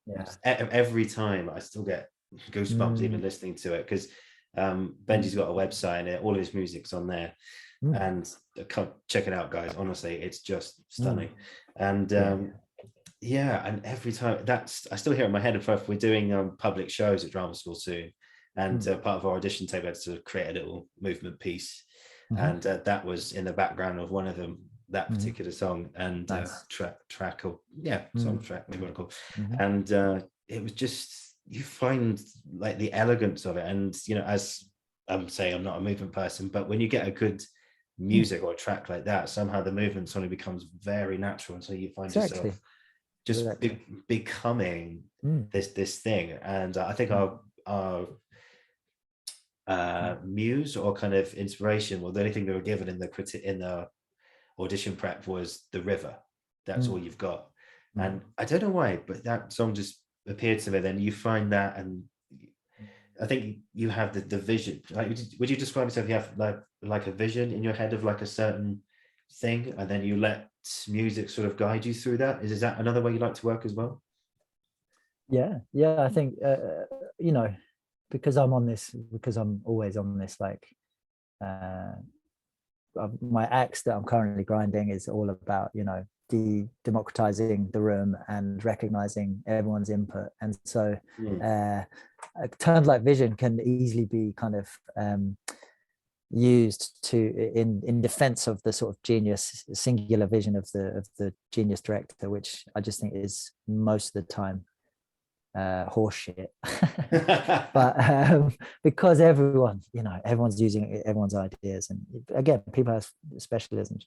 [SPEAKER 1] every time I still get goosebumps even listening to it, because Benji's got a website and all of his music's on there. And check it out, guys. Honestly, it's just stunning. And and every time I still hear it in my head. In fact, we're doing public shows at drama school soon, and part of our audition tape had to create a little movement piece, and that was in the background of one of them, that particular song, and track, or song track, maybe you want to call it. And it was just, you find like the elegance of it. And as I'm saying, I'm not a movement person, but when you get a good music or a track like that, somehow the movement suddenly becomes very natural, and so you find yourself just becoming this thing. And I think our muse or kind of inspiration, well, the only thing they were given in the audition prep was the river. That's all you've got. And I don't know why, but that song just appeared to me. Then you find that, and I think you have the vision. Like, would you describe yourself? You have like a vision in your head of like a certain thing, and then you let music sort of guide you through that. Is that another way you like to work as well?
[SPEAKER 2] Yeah, I think because I'm always on this, like my axe that I'm currently grinding is all about democratizing the room and recognizing everyone's input. And so terms like vision can easily be kind of used in defense of the sort of singular vision of the genius director, which I just think is most of the time horseshit. But because everyone's using everyone's ideas, and again, people have specialisms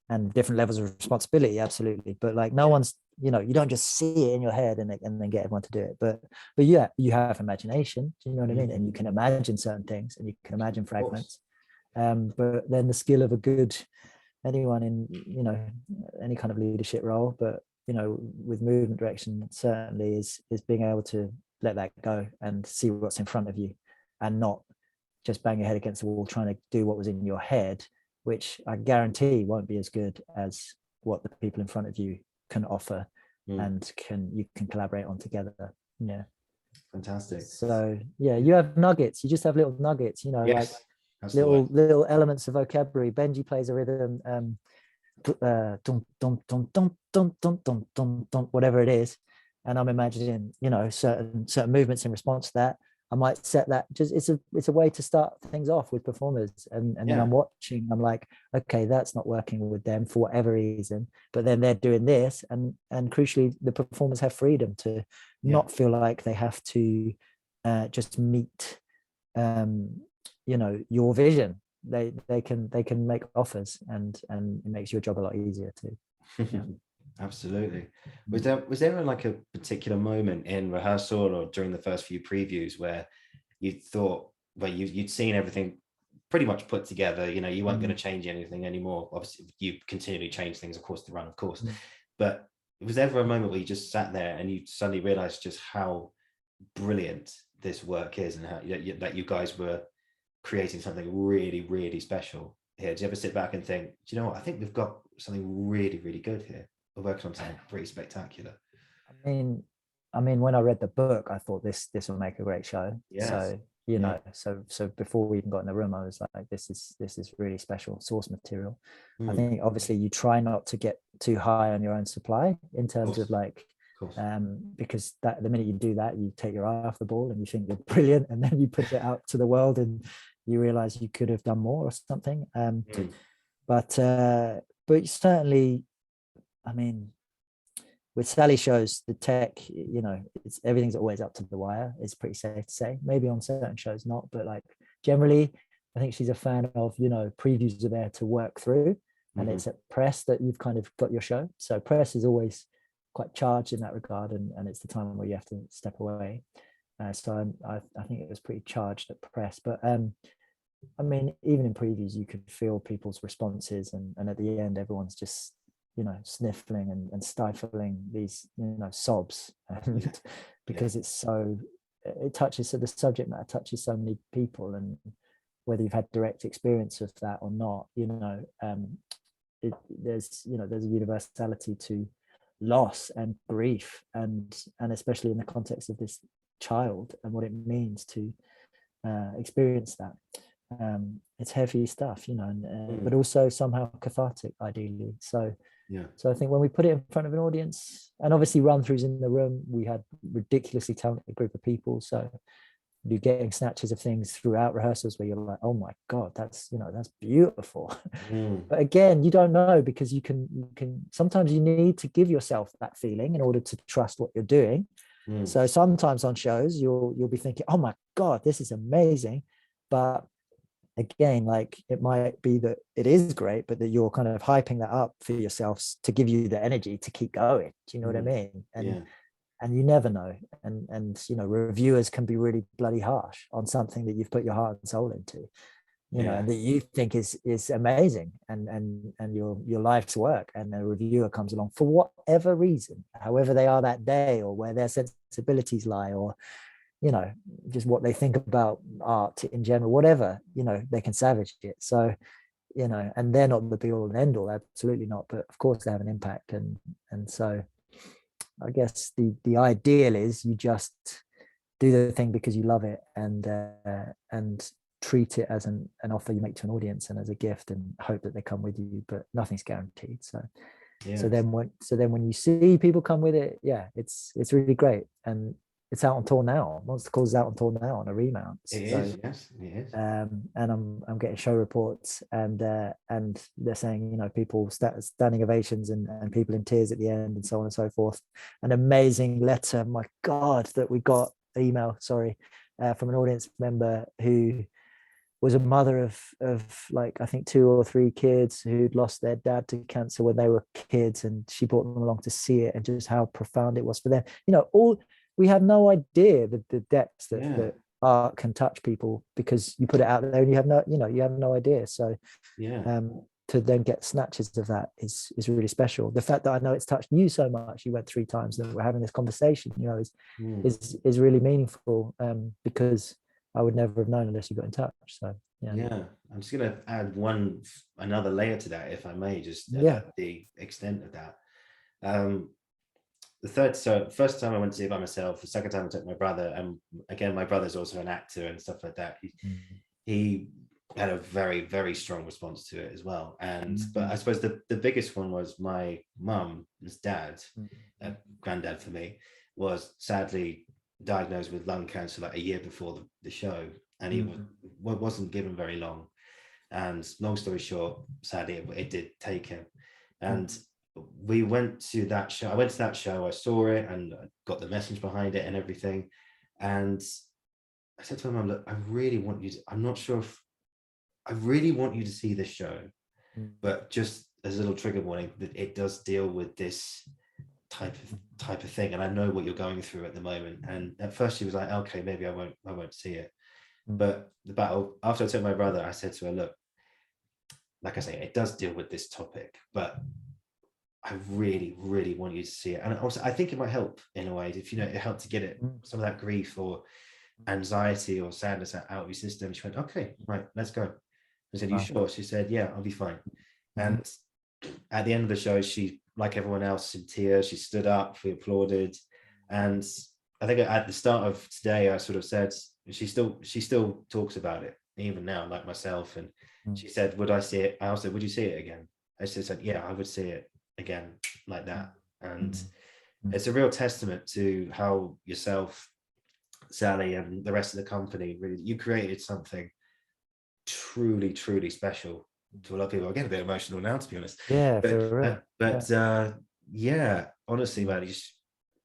[SPEAKER 2] and different levels of responsibility, absolutely, but like no one's, you don't just see it in your head and then get everyone to do it, but yeah, you have imagination, do you know what I mean? And you can imagine certain things, and you can imagine fragments, but then the skill of anyone in any kind of leadership role, but with movement direction certainly is being able to let that go and see what's in front of you, and not just bang your head against the wall trying to do what was in your head, which I guarantee won't be as good as what the people in front of you can offer and you can collaborate on together. Yeah.
[SPEAKER 1] Fantastic.
[SPEAKER 2] So yeah, you have nuggets. You just have little nuggets, like little elements of vocabulary. Benji plays a rhythm, dum, dum, dum, dum, dum, dum, dum, dum, dum, whatever it is, and I'm imagining certain movements in response to that. I might set that, just it's a way to start things off with performers, and then I'm watching, I'm like, okay, that's not working with them for whatever reason, but then they're doing this, and crucially the performers have freedom to not feel like they have to just meet your vision. They can make offers, and it makes your job a lot easier too.
[SPEAKER 1] Absolutely. Was there like a particular moment in rehearsal or during the first few previews where you thought, you'd seen everything pretty much put together, you weren't going to change anything anymore? Obviously you continually change things, of course, to run, of course, but was there ever a moment where you just sat there and you suddenly realized just how brilliant this work is, and how that you guys were creating something really, really special here? Do you ever sit back and think, do you know what, I think we've got something really, really good here? We're working on something pretty spectacular.
[SPEAKER 2] I mean, when I read the book, I thought this will make a great show. Yes. So so before we even got in the room, I was like, this is really special source material. I think obviously you try not to get too high on your own supply in terms of like, because the minute you do that, you take your eye off the ball and you think you're brilliant, and then you put it out to the world and you realize you could have done more or something. But certainly, I mean, with Sally shows, the tech, everything's always up to the wire. It's pretty safe to say. Maybe on certain shows not, but like generally, I think she's a fan of, previews are there to work through, and it's at press that you've kind of got your show. So press is always quite charged in that regard, and it's the time where you have to step away. So I think it was pretty charged at press, but I mean, even in previews, you could feel people's responses, and at the end, everyone's just sniffling and stifling these sobs, and because it's so, it touches, so the subject matter touches so many people, and whether you've had direct experience of that or not, there's a universality to loss and grief, and especially in the context of this child and what it means to experience that. It's heavy stuff, but also somehow cathartic, ideally. So I think when we put it in front of an audience, and obviously run-throughs in the room, we had ridiculously talented group of people, so you're getting snatches of things throughout rehearsals where you're like, oh my god, that's beautiful. But again, you don't know, because you can sometimes you need to give yourself that feeling in order to trust what you're doing. So sometimes on shows you'll be thinking, oh my god, this is amazing, but again, like, it might be that it is great, but that you're kind of hyping that up for yourselves to give you the energy to keep going. Do you know what I mean? And you never know. And reviewers can be really bloody harsh on something that you've put your heart and soul into, and that you think is amazing and your life's work, and the reviewer comes along for whatever reason, however they are that day, or where their sensibilities lie, or just what they think about art in general, whatever, they can savage it. So, and they're not the be all and end all, absolutely not, but of course they have an impact. And so I guess the ideal is you just do the thing because you love it, and treat it as an offer you make to an audience and as a gift, and hope that they come with you, but nothing's guaranteed. So then when you see people come with it, it's really great. And it's out on tour now. Monster Calls is out on tour now on a remount.
[SPEAKER 1] Yes, it is.
[SPEAKER 2] And I'm getting show reports, and they're saying, people standing ovations and people in tears at the end, and so on and so forth. An amazing letter, my God, that we got email, from an audience member who was a mother of like, I think 2 or 3 kids who'd lost their dad to cancer when they were kids, and she brought them along to see it, and just how profound it was for them. We have no idea the depths that art can touch people, because you put it out there and you have no idea. So to then get snatches of that is really special. The fact that I know it's touched you so much, you went 3 times, that we're having this conversation, is really meaningful, because I would never have known unless you got in touch. So
[SPEAKER 1] I'm just going to add another layer to that, if I may, just the extent of that. The first time I went to see it by myself, the second time I took my brother, and again, my brother's also an actor and stuff like that. He had a very, very strong response to it as well. But I suppose the biggest one was my mum's dad, granddad for me, was sadly diagnosed with lung cancer like a year before the show, and he wasn't given very long. And long story short, sadly, it did take him. And we went to that show. I went to that show, I saw it, and I got the message behind it and everything. And I said to my mum, look, I really want you to see this show, but just as a little trigger warning, that it does deal with this type of thing, and I know what you're going through at the moment. And at first she was like, okay, maybe I won't see it. But the battle, after I took my brother, I said to her, look, like I say, it does deal with this topic, but I really, really want you to see it. And also, I think it might help in a way, if it helped to get some of that grief or anxiety or sadness out of your system. She went, okay, right, let's go. I said, you sure? She said, yeah, I'll be fine. And at the end of the show, she, like everyone else, in tears, she stood up, we applauded. And I think at the start of today, I sort of said, she still talks about it, even now, like myself. And she said, would I see it? I also said, would you see it again? I said, yeah, I would see it again, like that. And it's a real testament to how yourself, Sally, and the rest of the company, really, you created something truly, truly special to a lot of people. I get a bit emotional now, to be honest. Honestly, man,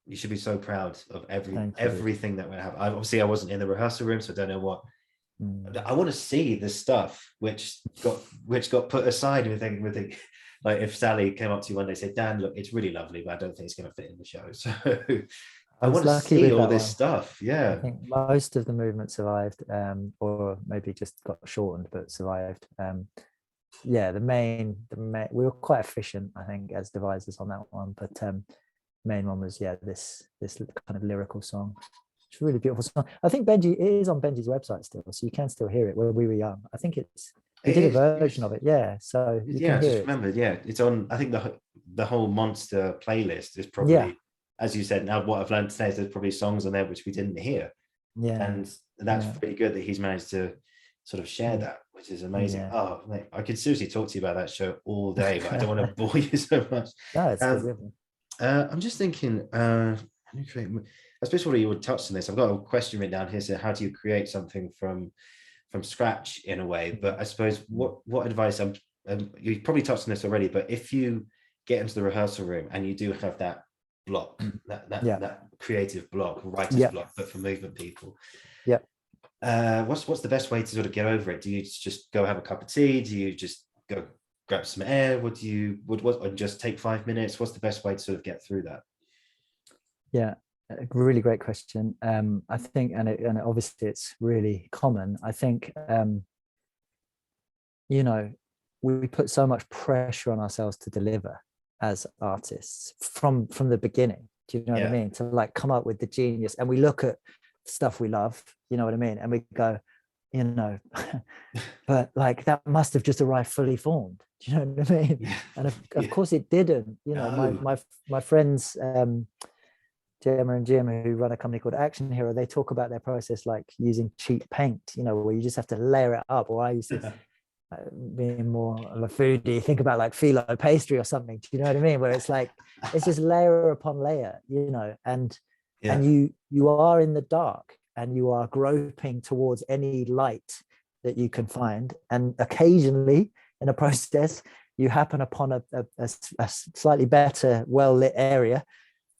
[SPEAKER 1] you should be so proud of everything that we have. I wasn't in the rehearsal room, so I don't know what. I want to see the stuff which got put aside with the like, if Sally came up to you one day and said, Dan, look, it's really lovely, but I don't think it's going to fit in the show. So I want to see all this stuff. I
[SPEAKER 2] think most of the movement survived, or maybe just got shortened, but survived. The main we were quite efficient, I think, as devisers on that one, but main one was this kind of lyrical song. It's a really beautiful song. I think Benji, it is on Benji's website still, so you can still hear it. When we were young, I think he did a version of it. Yeah, so you can
[SPEAKER 1] I
[SPEAKER 2] hear
[SPEAKER 1] just
[SPEAKER 2] it.
[SPEAKER 1] remembered. Yeah, it's on. I think the whole Monster playlist is probably,
[SPEAKER 2] Yeah.
[SPEAKER 1] as you said. Now, what I've learned today is there's probably songs on there which we didn't hear.
[SPEAKER 2] Yeah,
[SPEAKER 1] and that's pretty good that he's managed to sort of share that, which is amazing.
[SPEAKER 2] Yeah.
[SPEAKER 1] Oh, mate, I could seriously talk to you about that show all day, but I don't want to bore you so much.
[SPEAKER 2] No, it's good.
[SPEAKER 1] I'm just thinking, especially you would touch on this. I've got a question written down here. So, how do you create something from scratch in a way? But I suppose what advice? You probably touched on this already, but if you get into the rehearsal room and you do have that block, that creative block, writer's block, but for movement people, what's the best way to sort of get over it? Do you just go have a cup of tea? Do you just go grab some air? Would just take 5 minutes? What's the best way to sort of get through that?
[SPEAKER 2] Yeah, a really great question. I think, and obviously it's really common. I think, we put so much pressure on ourselves to deliver as artists from the beginning. Do you know what I mean? To like come up with the genius, and we look at stuff we love, you know what I mean, and we go, but like that must have just arrived fully formed. Do you know what I mean? And of course it didn't. My friends, Gemma and Jim, who run a company called Action Hero, they talk about their process like using cheap paint, where you just have to layer it up. Or I used to, being more of a foodie, think about like phyllo pastry or something. Do you know what I mean? Where it's like, it's just layer upon layer, and you are in the dark and you are groping towards any light that you can find. And occasionally in a process, you happen upon a slightly better, well-lit area,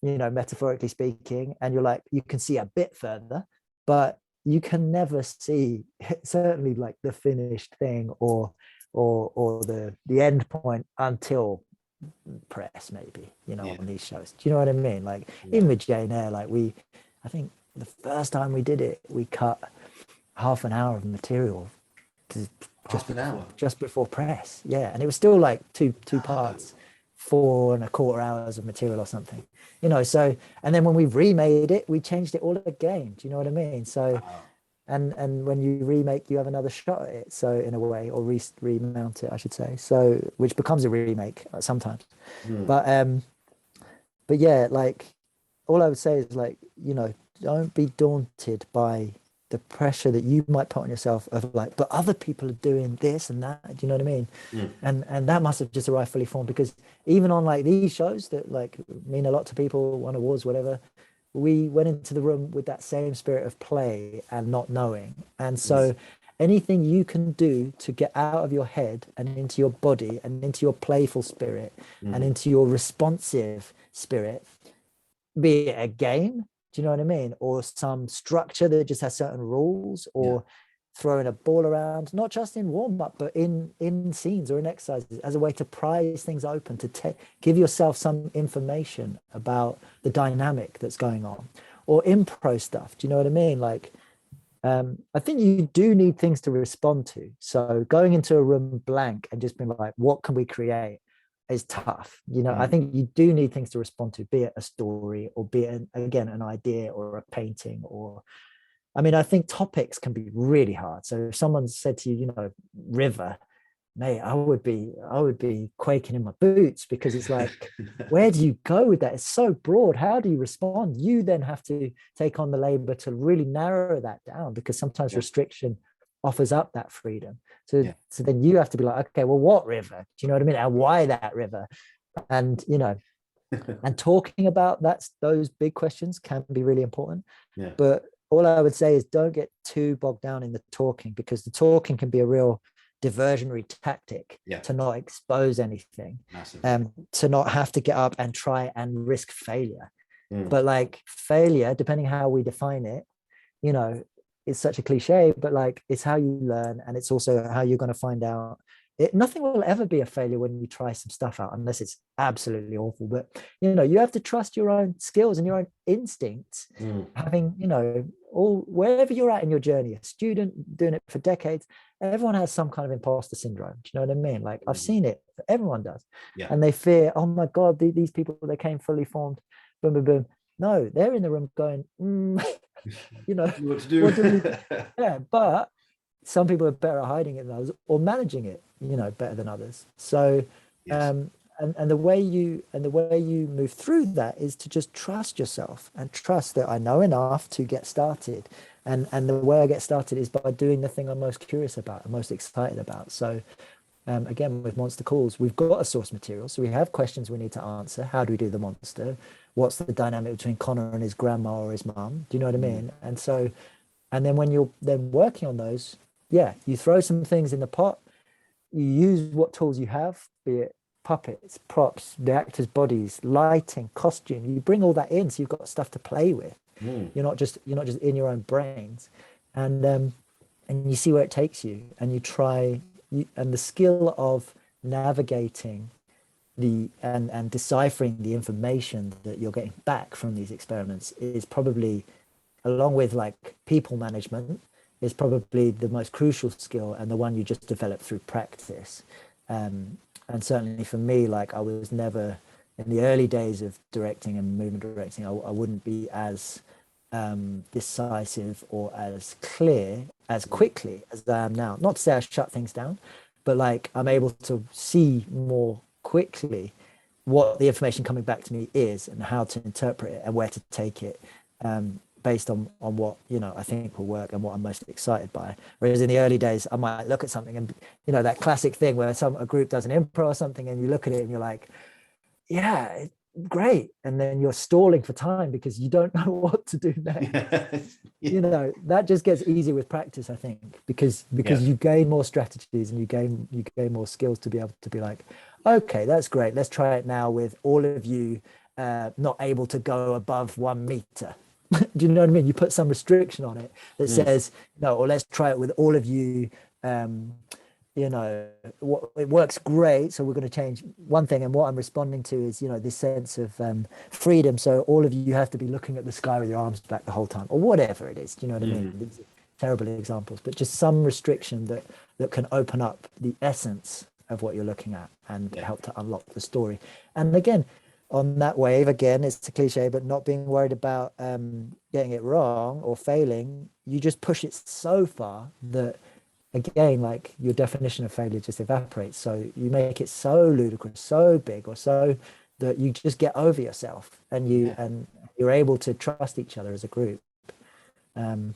[SPEAKER 2] metaphorically speaking, and you're like, you can see a bit further, but you can never see certainly like the finished thing or the end point until press, maybe, on these shows. Do you know what I mean? Like even with Jane Eyre, like I think the first time we did it, we cut half an hour of material just before press. Yeah, and it was still like two parts, 4.25 hours of material or something, so, and then when we remade it, we changed it all again. Do you know what I mean? So and when you remake, you have another shot at it, so in a way, or remount it, I should say, so which becomes a remake sometimes. But yeah, like all I would say is like, don't be daunted by the pressure that you might put on yourself of like, but other people are doing this and that. Do you know what I mean? And that must have just arrived fully formed, because even on like these shows that like mean a lot to people, won awards, whatever, we went into the room with that same spirit of play and not knowing. And so anything you can do to get out of your head and into your body and into your playful spirit and into your responsive spirit, be it a game, do you know what I mean? Or some structure that just has certain rules, or throwing a ball around, not just in warm-up, but in scenes or in exercises, as a way to prise things open, to give yourself some information about the dynamic that's going on. Or impro stuff, do you know what I mean? Like, I think you do need things to respond to. So going into a room blank and just being like, what can we create, is tough. I think you do need things to respond to, be it a story or be it, again, an idea or a painting. Or, I mean, I think topics can be really hard. So if someone said to you, river, mate, I would be quaking in my boots, because it's like, where do you go with that? It's so broad. How do you respond? You then have to take on the labor to really narrow that down, because sometimes restriction offers up that freedom. So then you have to be like, okay, well, what river? Do you know what I mean? And why that river? And, and talking about those big questions can be really important. But all I would say is don't get too bogged down in the talking, because the talking can be a real diversionary tactic to not expose anything, to not have to get up and try and risk failure. But like failure, depending how we define it, it's such a cliche, but like it's how you learn, and it's also how you're going to find out. Nothing will ever be a failure when you try some stuff out, unless it's absolutely awful. But you have to trust your own skills and your own instincts. Having wherever you're at in your journey, a student doing it for decades, everyone has some kind of imposter syndrome. Do you know what I mean? Like I've seen it, everyone does. And they fear, oh my God, these people, they came fully formed. boom, boom, boom. No, they're in the room going, you know,
[SPEAKER 1] What to do?
[SPEAKER 2] what do we do? Yeah, but some people are better at hiding it than others, or managing it, you know, better than others. So,
[SPEAKER 1] Yes.
[SPEAKER 2] and the way you move through that is to just trust yourself and trust that I know enough to get started. And the way I get started is by doing the thing I'm most curious about, I'm most excited about. So, again, with Monster Calls, we've got a source material, so we have questions we need to answer. How do we do the monster? What's the dynamic between Connor and his grandma or his mum? Do you know what I mean? And so, and then when you're then working on those, yeah, you throw some things in the pot, you use what tools you have, be it puppets, props, the actors' bodies, lighting, costume. You bring all that in, so you've got stuff to play with. You're not just in your own brains, and you see where it takes you, and you try. And the skill of navigating and deciphering the information that you're getting back from these experiments is probably, along with like people management, is probably the most crucial skill, and the one you just develop through practice. And certainly for me, like, I was never, in the early days of directing and movement directing, I wouldn't be as decisive or as clear as quickly as I am now. Not to say I shut things down, but like, I'm able to see more quickly what the information coming back to me is, and how to interpret it and where to take it, based on what, you know, I think will work and what I'm most excited by. Whereas in the early days, I might look at something and, you know, that classic thing where a group does an improv or something, and you look at it and you're like, yeah, great, and then you're stalling for time because you don't know what to do next. You know, that just gets easier with practice, I think, because you gain more strategies, and you gain more skills to be able to be like, okay, that's great, let's try it now with all of you not able to go above 1 meter. Do you know what I mean? You put some restriction on it that says no, or let's try it with all of you. You know, it works great, so we're going to change one thing. And what I'm responding to is, you know, this sense of freedom. So all of you have to be looking at the sky with your arms back the whole time, or whatever it is. Do you know what I mean? These are terrible examples, but just some restriction that can open up the essence of what you're looking at and help to unlock the story. And again, on that wave, again, it's a cliche, but not being worried about getting it wrong or failing. You just push it so far that, again, like, your definition of failure just evaporates. So you make it so ludicrous, so big, or so that you just get over yourself, and you're able to trust each other as a group. And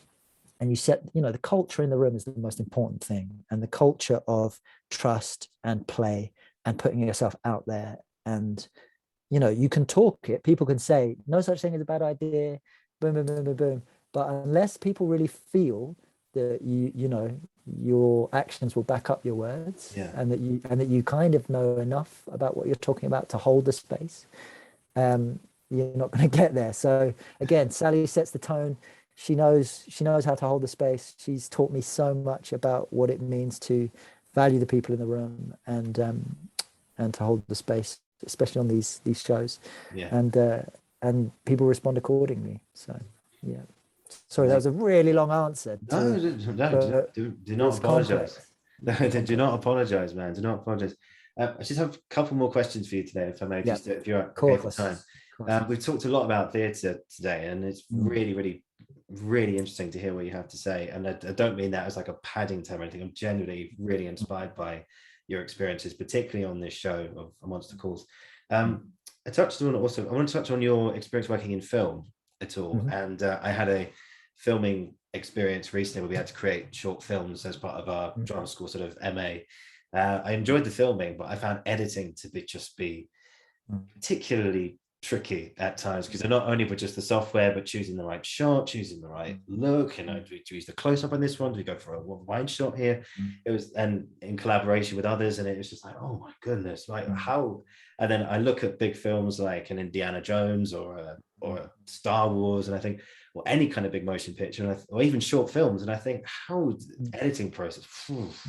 [SPEAKER 2] you set, you know, the culture in the room is the most important thing, and the culture of trust and play and putting yourself out there. And, you know, you can talk it, people can say no such thing as a bad idea, boom, boom, boom, boom, boom. But unless people really feel that you know, your actions will back up your words, and that you kind of know enough about what you're talking about to hold the space, you're not going to get there. So again, Sally sets the tone. She knows how to hold the space. She's taught me so much about what it means to value the people in the room, and to hold the space, especially on these shows. And people respond accordingly. So yeah. Sorry, that was a really long answer.
[SPEAKER 1] No, do not apologize. No, do not apologize, man. Do not apologize. I just have a couple more questions for you today, if I may. Just if you're okay for time. We've talked a lot about theatre today, and it's really, really, really interesting to hear what you have to say. And I don't mean that as like a padding term or anything. I'm genuinely really inspired by your experiences, particularly on this show of Monster Calls. I want to touch on your experience working in film at all. And I had a filming experience recently where we had to create short films as part of our drama school sort of MA. I enjoyed the filming, but I found editing to be particularly tricky at times, because they're not only with just the software, but choosing the right shot, choosing the right look. You know, do we use the close-up on this one? Do we go for a wide shot here? It was, and in collaboration with others, and it was just like, oh my goodness, like how? And then I look at big films like an Indiana Jones or a Star Wars, and I think, or any kind of big motion picture, or even short films, and I think, how editing process?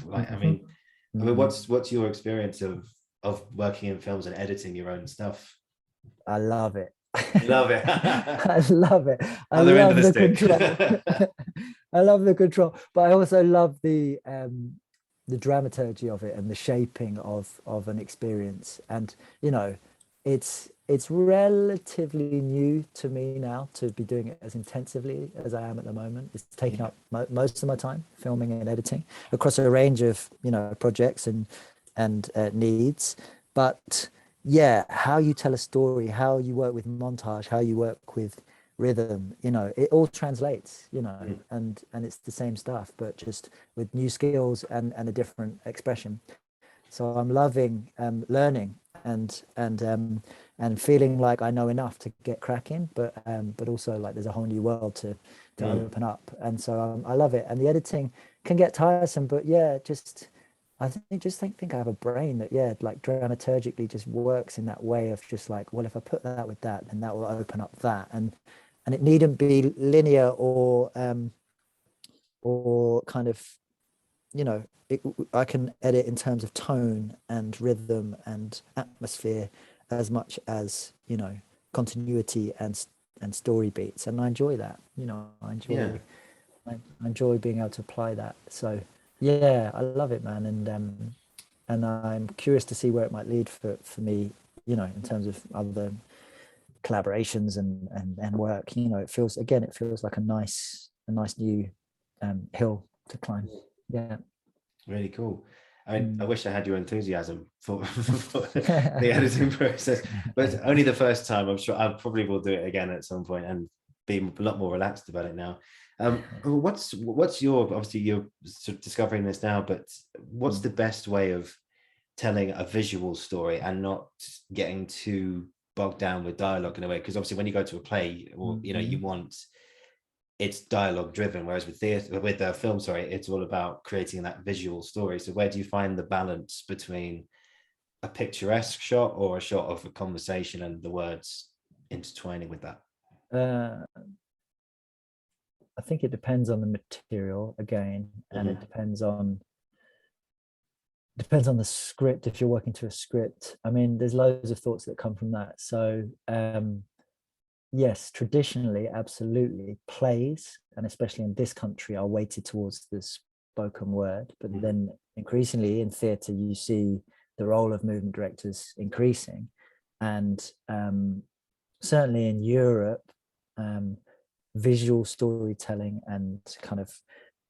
[SPEAKER 1] Like, I mean, what's your experience of working in films and editing your own stuff?
[SPEAKER 2] I love it.
[SPEAKER 1] Love it.
[SPEAKER 2] I love it. I
[SPEAKER 1] Other
[SPEAKER 2] love
[SPEAKER 1] end of the
[SPEAKER 2] the
[SPEAKER 1] stick.
[SPEAKER 2] control. I love the control, but I also love the dramaturgy of it and the shaping of an experience. And, you know, it's relatively new to me now to be doing it as intensively as I am at the moment. It's taking up most of my time, filming and editing across a range of, you know, projects and needs. But yeah, how you tell a story, how you work with montage, how you work with rhythm, you know, it all translates, you know, and it's the same stuff, but just with new skills and a different expression. So I'm loving learning and feeling like I know enough to get cracking, but also like there's a whole new world to open up, and so I love it. And the editing can get tiresome, but yeah, I think I have a brain that, yeah, like dramaturgically just works in that way of just like, well, if I put that with that, then that will open up that, and it needn't be linear or kind of, you know, I can edit in terms of tone and rhythm and atmosphere as much as, you know, continuity and story beats, and I enjoy that. You know, I enjoy being able to apply that. So yeah, I love it, man, and I'm curious to see where it might lead for me. You know, in terms of other collaborations and work. You know, it feels like a nice new hill to climb. Yeah.
[SPEAKER 1] Really cool. I mean, I wish I had your enthusiasm for the editing process, but only the first time. I'm sure I probably will do it again at some point and be a lot more relaxed about it now. What's your, obviously you're sort of discovering this now, but what's the best way of telling a visual story and not getting too bogged down with dialogue in a way? Because obviously when you go to a play, or you know, you want, it's dialogue driven, whereas with film, it's all about creating that visual story. So where do you find the balance between a picturesque shot or a shot of a conversation and the words intertwining with that?
[SPEAKER 2] I think it depends on the material again, and it depends on the script. If you're working to a script, I mean, there's loads of thoughts that come from that. So yes, traditionally, absolutely, plays, and especially in this country, are weighted towards the spoken word. But then increasingly in theatre, you see the role of movement directors increasing. And certainly in Europe, visual storytelling and kind of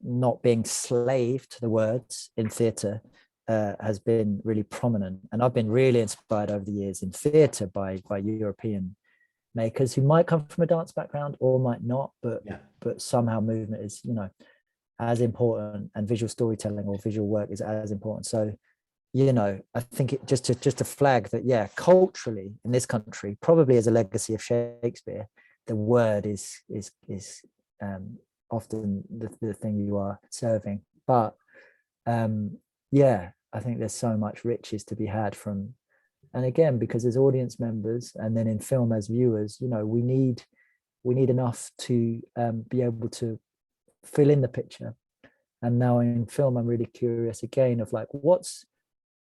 [SPEAKER 2] not being slave to the words in theatre has been really prominent. And I've been really inspired over the years in theatre by European makers who might come from a dance background or might not, but somehow movement is, you know, as important, and visual storytelling or visual work is as important. So, you know, I think it just to flag that, yeah, culturally in this country, probably as a legacy of Shakespeare, the word is often the thing you are serving. But yeah, I think there's so much riches to be had from. And again, because as audience members and then in film as viewers, you know, we need enough to be able to fill in the picture. And now in film, I'm really curious again of like, what's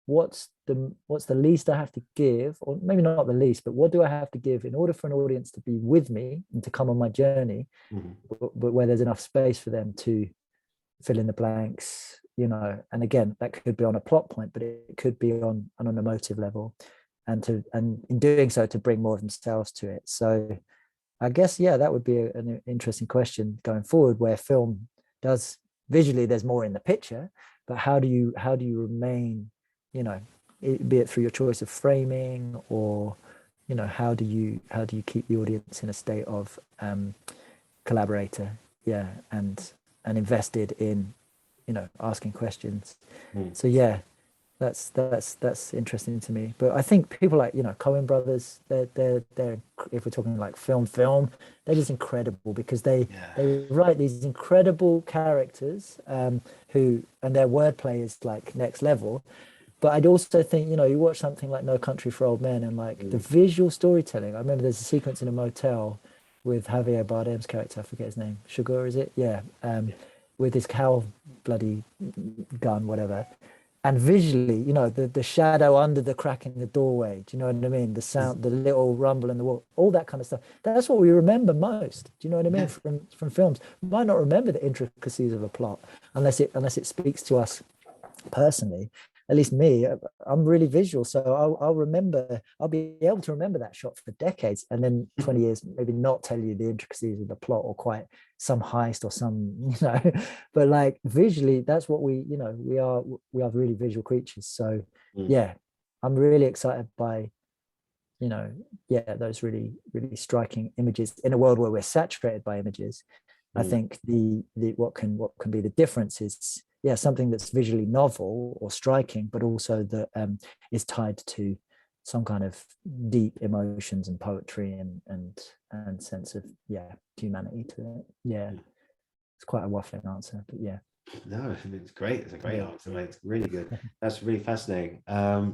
[SPEAKER 2] the least I have to give, or maybe not the least, but what do I have to give in order for an audience to be with me and to come on my journey, but where there's enough space for them to fill in the blanks, you know. And again, that could be on a plot point, but it could be on an emotive level, and in doing so to bring more of themselves to it. So I guess, yeah, that would be an interesting question going forward, where film does visually, there's more in the picture, but how do you remain, you know, be it through your choice of framing, or, you know, how do you keep the audience in a state of collaborator, yeah, and invested in, you know, asking questions. So yeah, that's interesting to me. But I think people like, you know, Coen brothers, they're if we're talking like film, they're just incredible, because they write these incredible characters who, and their wordplay is like next level. But I'd also think, you know, you watch something like No Country for Old Men, and like the visual storytelling. I remember there's a sequence in a motel with Javier Bardem's character, I forget his name, Sugar, is it? Yeah. With his cow bloody gun, whatever. And visually, you know, the shadow under the crack in the doorway, do you know what I mean? The sound, the little rumble in the wall, all that kind of stuff. That's what we remember most. Do you know what I mean? From films. We might not remember the intricacies of a plot unless it speaks to us personally. at least me, I'm really visual, so I'll be able to remember that shot for decades, and then 20 years maybe not tell you the intricacies of the plot or quite some heist or some, but like visually, that's what we are really visual creatures. So yeah, I'm really excited by those really, really striking images in a world where we're saturated by images. I think the what can be the difference is something that's visually novel or striking, but also that is tied to some kind of deep emotions and poetry and sense of humanity to it. It's quite a waffling answer, but
[SPEAKER 1] no, it's great. It's a great answer, mate. It's really good. That's really fascinating. I'd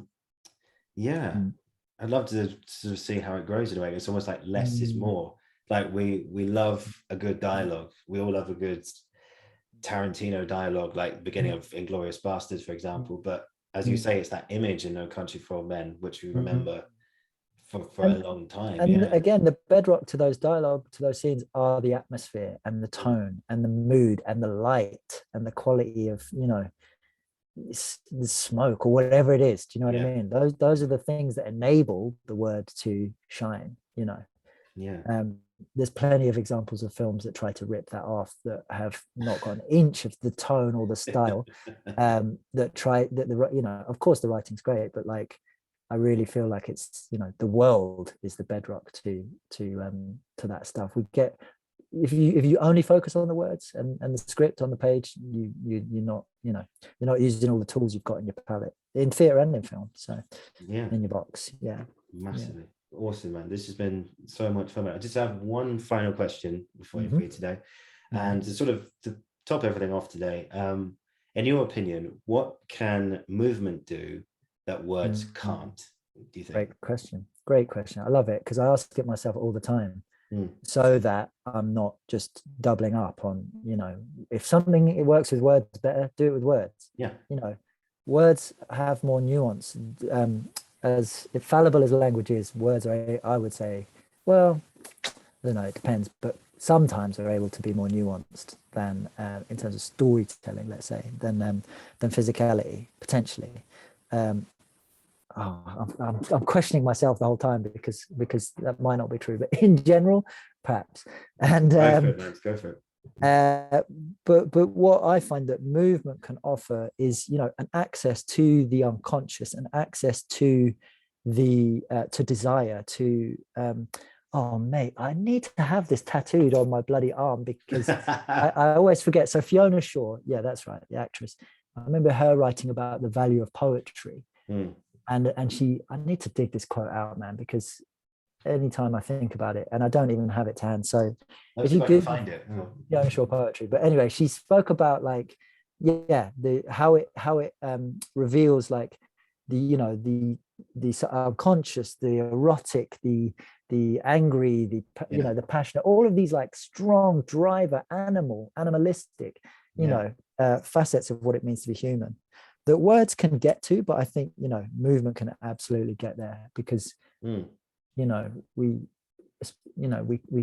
[SPEAKER 1] love to sort of see how it grows in a way. It's almost like less is more. Like we love a good dialogue. We all love a good Tarantino dialogue, like the beginning of Inglourious Basterds, for example. But as you say, it's that image in No Country for Old Men, which we remember for a long time.
[SPEAKER 2] And again, the bedrock to those dialogue, to those scenes, are the atmosphere and the tone and the mood and the light and the quality of the smoke or whatever it is. Do you know what I mean? Those are the things that enable the word to shine. There's plenty of examples of films that try to rip that off, that have not got an inch of the tone or the style. Of course the writing's great, but like I really feel like it's the world is the bedrock to that stuff. We get, if you only focus on the words and the script on the page, you're not using all the tools you've got in your palette, in theatre and in film. So in your box.
[SPEAKER 1] Massively. Awesome, man. This has been so much fun. I just have one final question before you leave today, and to top everything off today, in your opinion, what can movement do that words can't, do you think? Great question.
[SPEAKER 2] I love it, because I ask it myself all the time, so that I'm not just doubling up on, if something it works with words better, do it with words. Words have more nuance. As fallible as language is, words are, I would say, well, I don't know, it depends, but sometimes are able to be more nuanced than in terms of storytelling, let's say, than physicality, potentially. I'm questioning myself the whole time because that might not be true, but in general, perhaps. And
[SPEAKER 1] go for it.
[SPEAKER 2] But what I find that movement can offer is an access to the unconscious, an access to the to desire, to oh mate, I need to have this tattooed on my bloody arm, because I always forget. So Fiona Shaw, that's right, the actress, I remember her writing about the value of poetry, and I need to dig this quote out, man, because anytime I think about it, and I don't even have it to hand. So if you could find it, Fiona Shaw poetry. But anyway, she spoke about like, how it reveals like the unconscious, the erotic, the angry, the passionate, all of these like strong driver, animalistic, facets of what it means to be human, that words can get to. But I think movement can absolutely get there, because we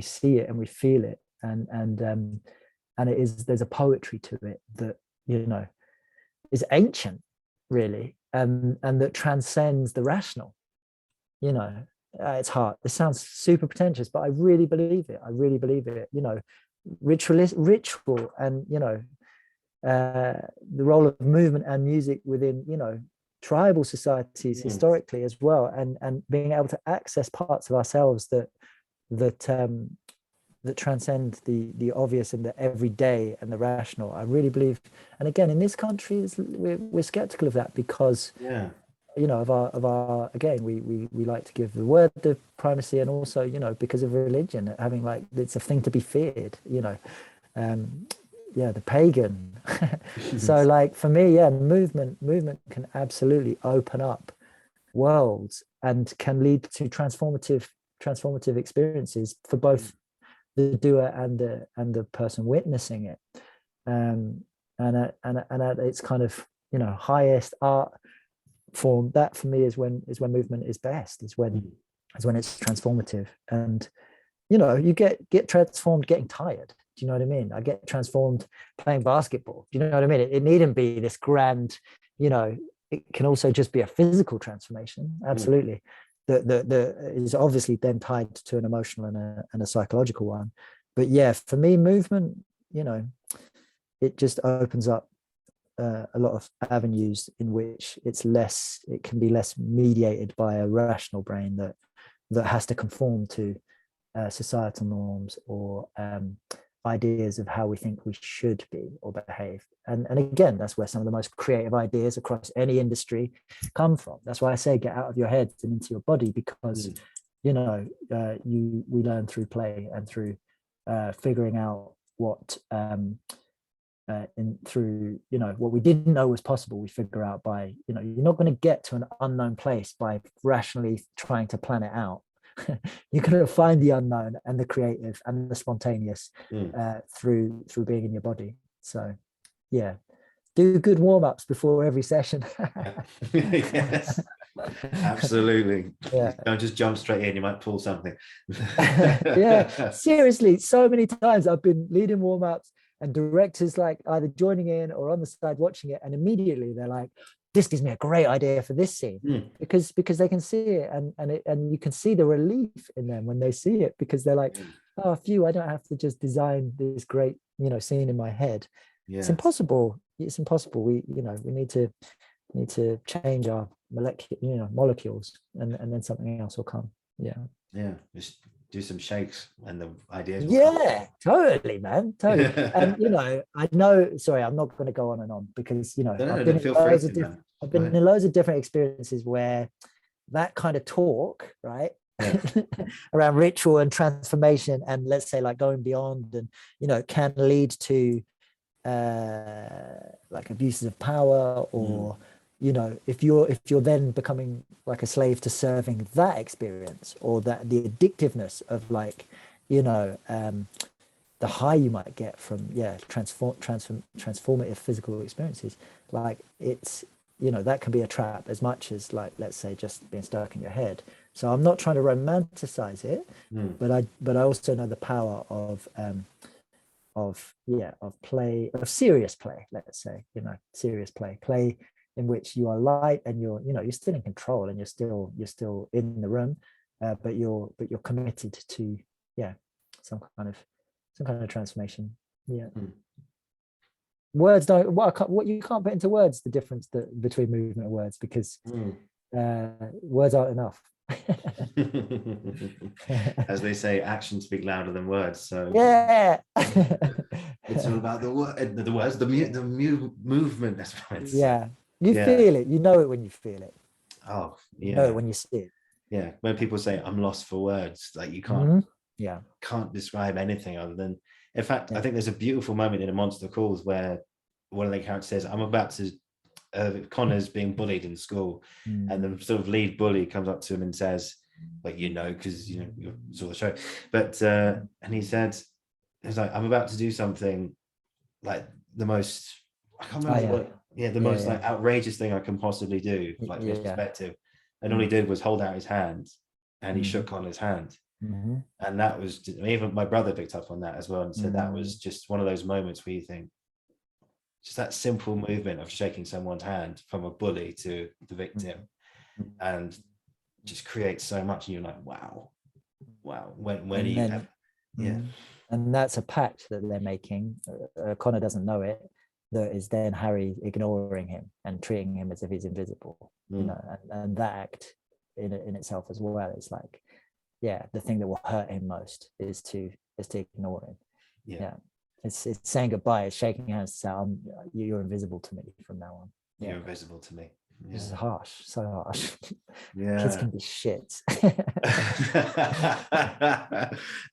[SPEAKER 2] see it and we feel it, and there's a poetry to it that is ancient, really, and that transcends the rational. It's hard, this sounds super pretentious, but I really believe it. Ritual and the role of movement and music within tribal societies historically as well, and being able to access parts of ourselves that transcend the obvious and the everyday and the rational. I really believe, and again, in this country, we're skeptical of that, because of our again, we like to give the word the primacy, and also because of religion having like, it's a thing to be feared, the pagan. So like for me, movement can absolutely open up worlds and can lead to transformative experiences for both the doer and the person witnessing it. And at its kind of highest art form, that for me is when movement is best, is when it's transformative. And you get transformed getting tired. Do you know what I mean? I get transformed playing basketball. Do you know what I mean? It needn't be this grand, it can also just be a physical transformation. Absolutely. The is obviously then tied to an emotional and a psychological one. But yeah, for me, movement, you know, it just opens up a lot of avenues in which it can be less mediated by a rational brain that has to conform to societal norms or ideas of how we think we should be or behave. And again, that's where some of the most creative ideas across any industry come from. That's why I say get out of your head and into your body, because you know, we learn through play and through figuring out what through, you know, what we didn't know was possible, we figure out by, you know, you're not going to get to an unknown place by rationally trying to plan it out. You're going to find the unknown and the creative and the spontaneous through being in your body. So yeah, do good warm-ups before every session.
[SPEAKER 1] Yes, absolutely.
[SPEAKER 2] Yeah.
[SPEAKER 1] Don't just jump straight in, you might pull something.
[SPEAKER 2] Yeah, seriously, so many times I've been leading warm-ups and directors like either joining in or on the side watching it, and immediately they're like, this gives me a great idea for this scene, because they can see it, and you can see the relief in them when they see it, because they're like, oh, phew, I don't have to just design this great, you know, scene in my head. It's impossible. We, you know, we need to change our molecules, and then something else will come. Yeah,
[SPEAKER 1] just do some shakes and the ideas will
[SPEAKER 2] come. Totally, man, totally. And you know, I know, sorry, I'm not going to go on and on, because you know, I've been in loads of different experiences where that kind of talk, right, around ritual and transformation, and let's say like going beyond, and you know, can lead to like abuses of power, or you know, if you're then becoming like a slave to serving that experience, or that the addictiveness of, like, you know, the high you might get from transformative physical experiences, like, it's, you know, that can be a trap as much as, like, let's say just being stuck in your head. So I'm not trying to romanticize it, but I also know the power of play, of serious play, let's say, you know, serious play in which you are light, and you're still in control, and you're still in the room, but you're committed to some kind of transformation. Words don't, what you can't put into words, the difference between movement and words, because words aren't enough.
[SPEAKER 1] As they say, actions speak louder than words. So it's all about the words, the movement. That's right. You
[SPEAKER 2] feel it. You know it when you feel it.
[SPEAKER 1] Oh, yeah.
[SPEAKER 2] You know it when you see it.
[SPEAKER 1] Yeah. When people say I'm lost for words, like, you can't describe anything other than, in fact, I think there's a beautiful moment in A Monster Calls where one of the characters says, I'm about to Connor's being bullied in school, and the sort of lead bully comes up to him and says, like, you know, because you know, you saw the show, but and he said, he's like, I'm about to do something like the most, I can't remember most like outrageous thing I can possibly do, like his perspective, and all he did was hold out his hand, and he shook Connor's hand, and that was just, even my brother picked up on that as well, and said that was just one of those moments where you think, just that simple movement of shaking someone's hand from a bully to the victim, and just creates so much, and you're like, wow, when you have,
[SPEAKER 2] and that's a pact that they're making. Connor doesn't know it, that is then Harry ignoring him and treating him as if he's invisible, you know, and that act in itself as well is like, the thing that will hurt him most is to ignore him. It's saying goodbye, it's shaking hands, so you're invisible to me from now on.
[SPEAKER 1] You're invisible to me.
[SPEAKER 2] This is harsh, so harsh. Kids can be shit.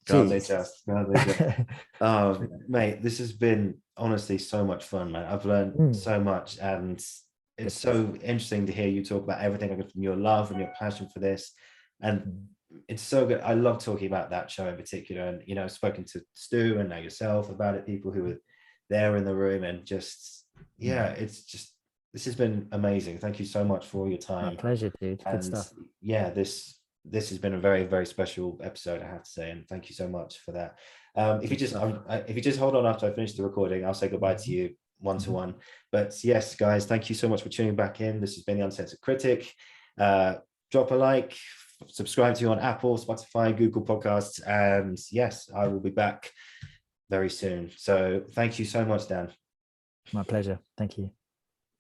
[SPEAKER 1] Can't they just? Oh, mate, this has been honestly so much fun, man. I've learned so much, and it's so interesting to hear you talk about everything, from your love and your passion for this, and it's so good. I love talking about that show in particular, and you know, I've spoken to Stu and now yourself about it, people who were there in the room, and just it's just, this has been amazing. Thank you so much for all your time.
[SPEAKER 2] My pleasure, dude.
[SPEAKER 1] And
[SPEAKER 2] good stuff.
[SPEAKER 1] This has been a very, very special episode, I have to say, and thank you so much for that. If you just hold on after I finish the recording, I'll say goodbye to you, one-to-one. But yes, guys, thank you so much for tuning back in. This has been the Uncensored Critic. Drop a like, subscribe to you on Apple, Spotify, Google Podcasts, and yes, I will be back very soon. So thank you so much, Dan.
[SPEAKER 2] My pleasure. Thank you.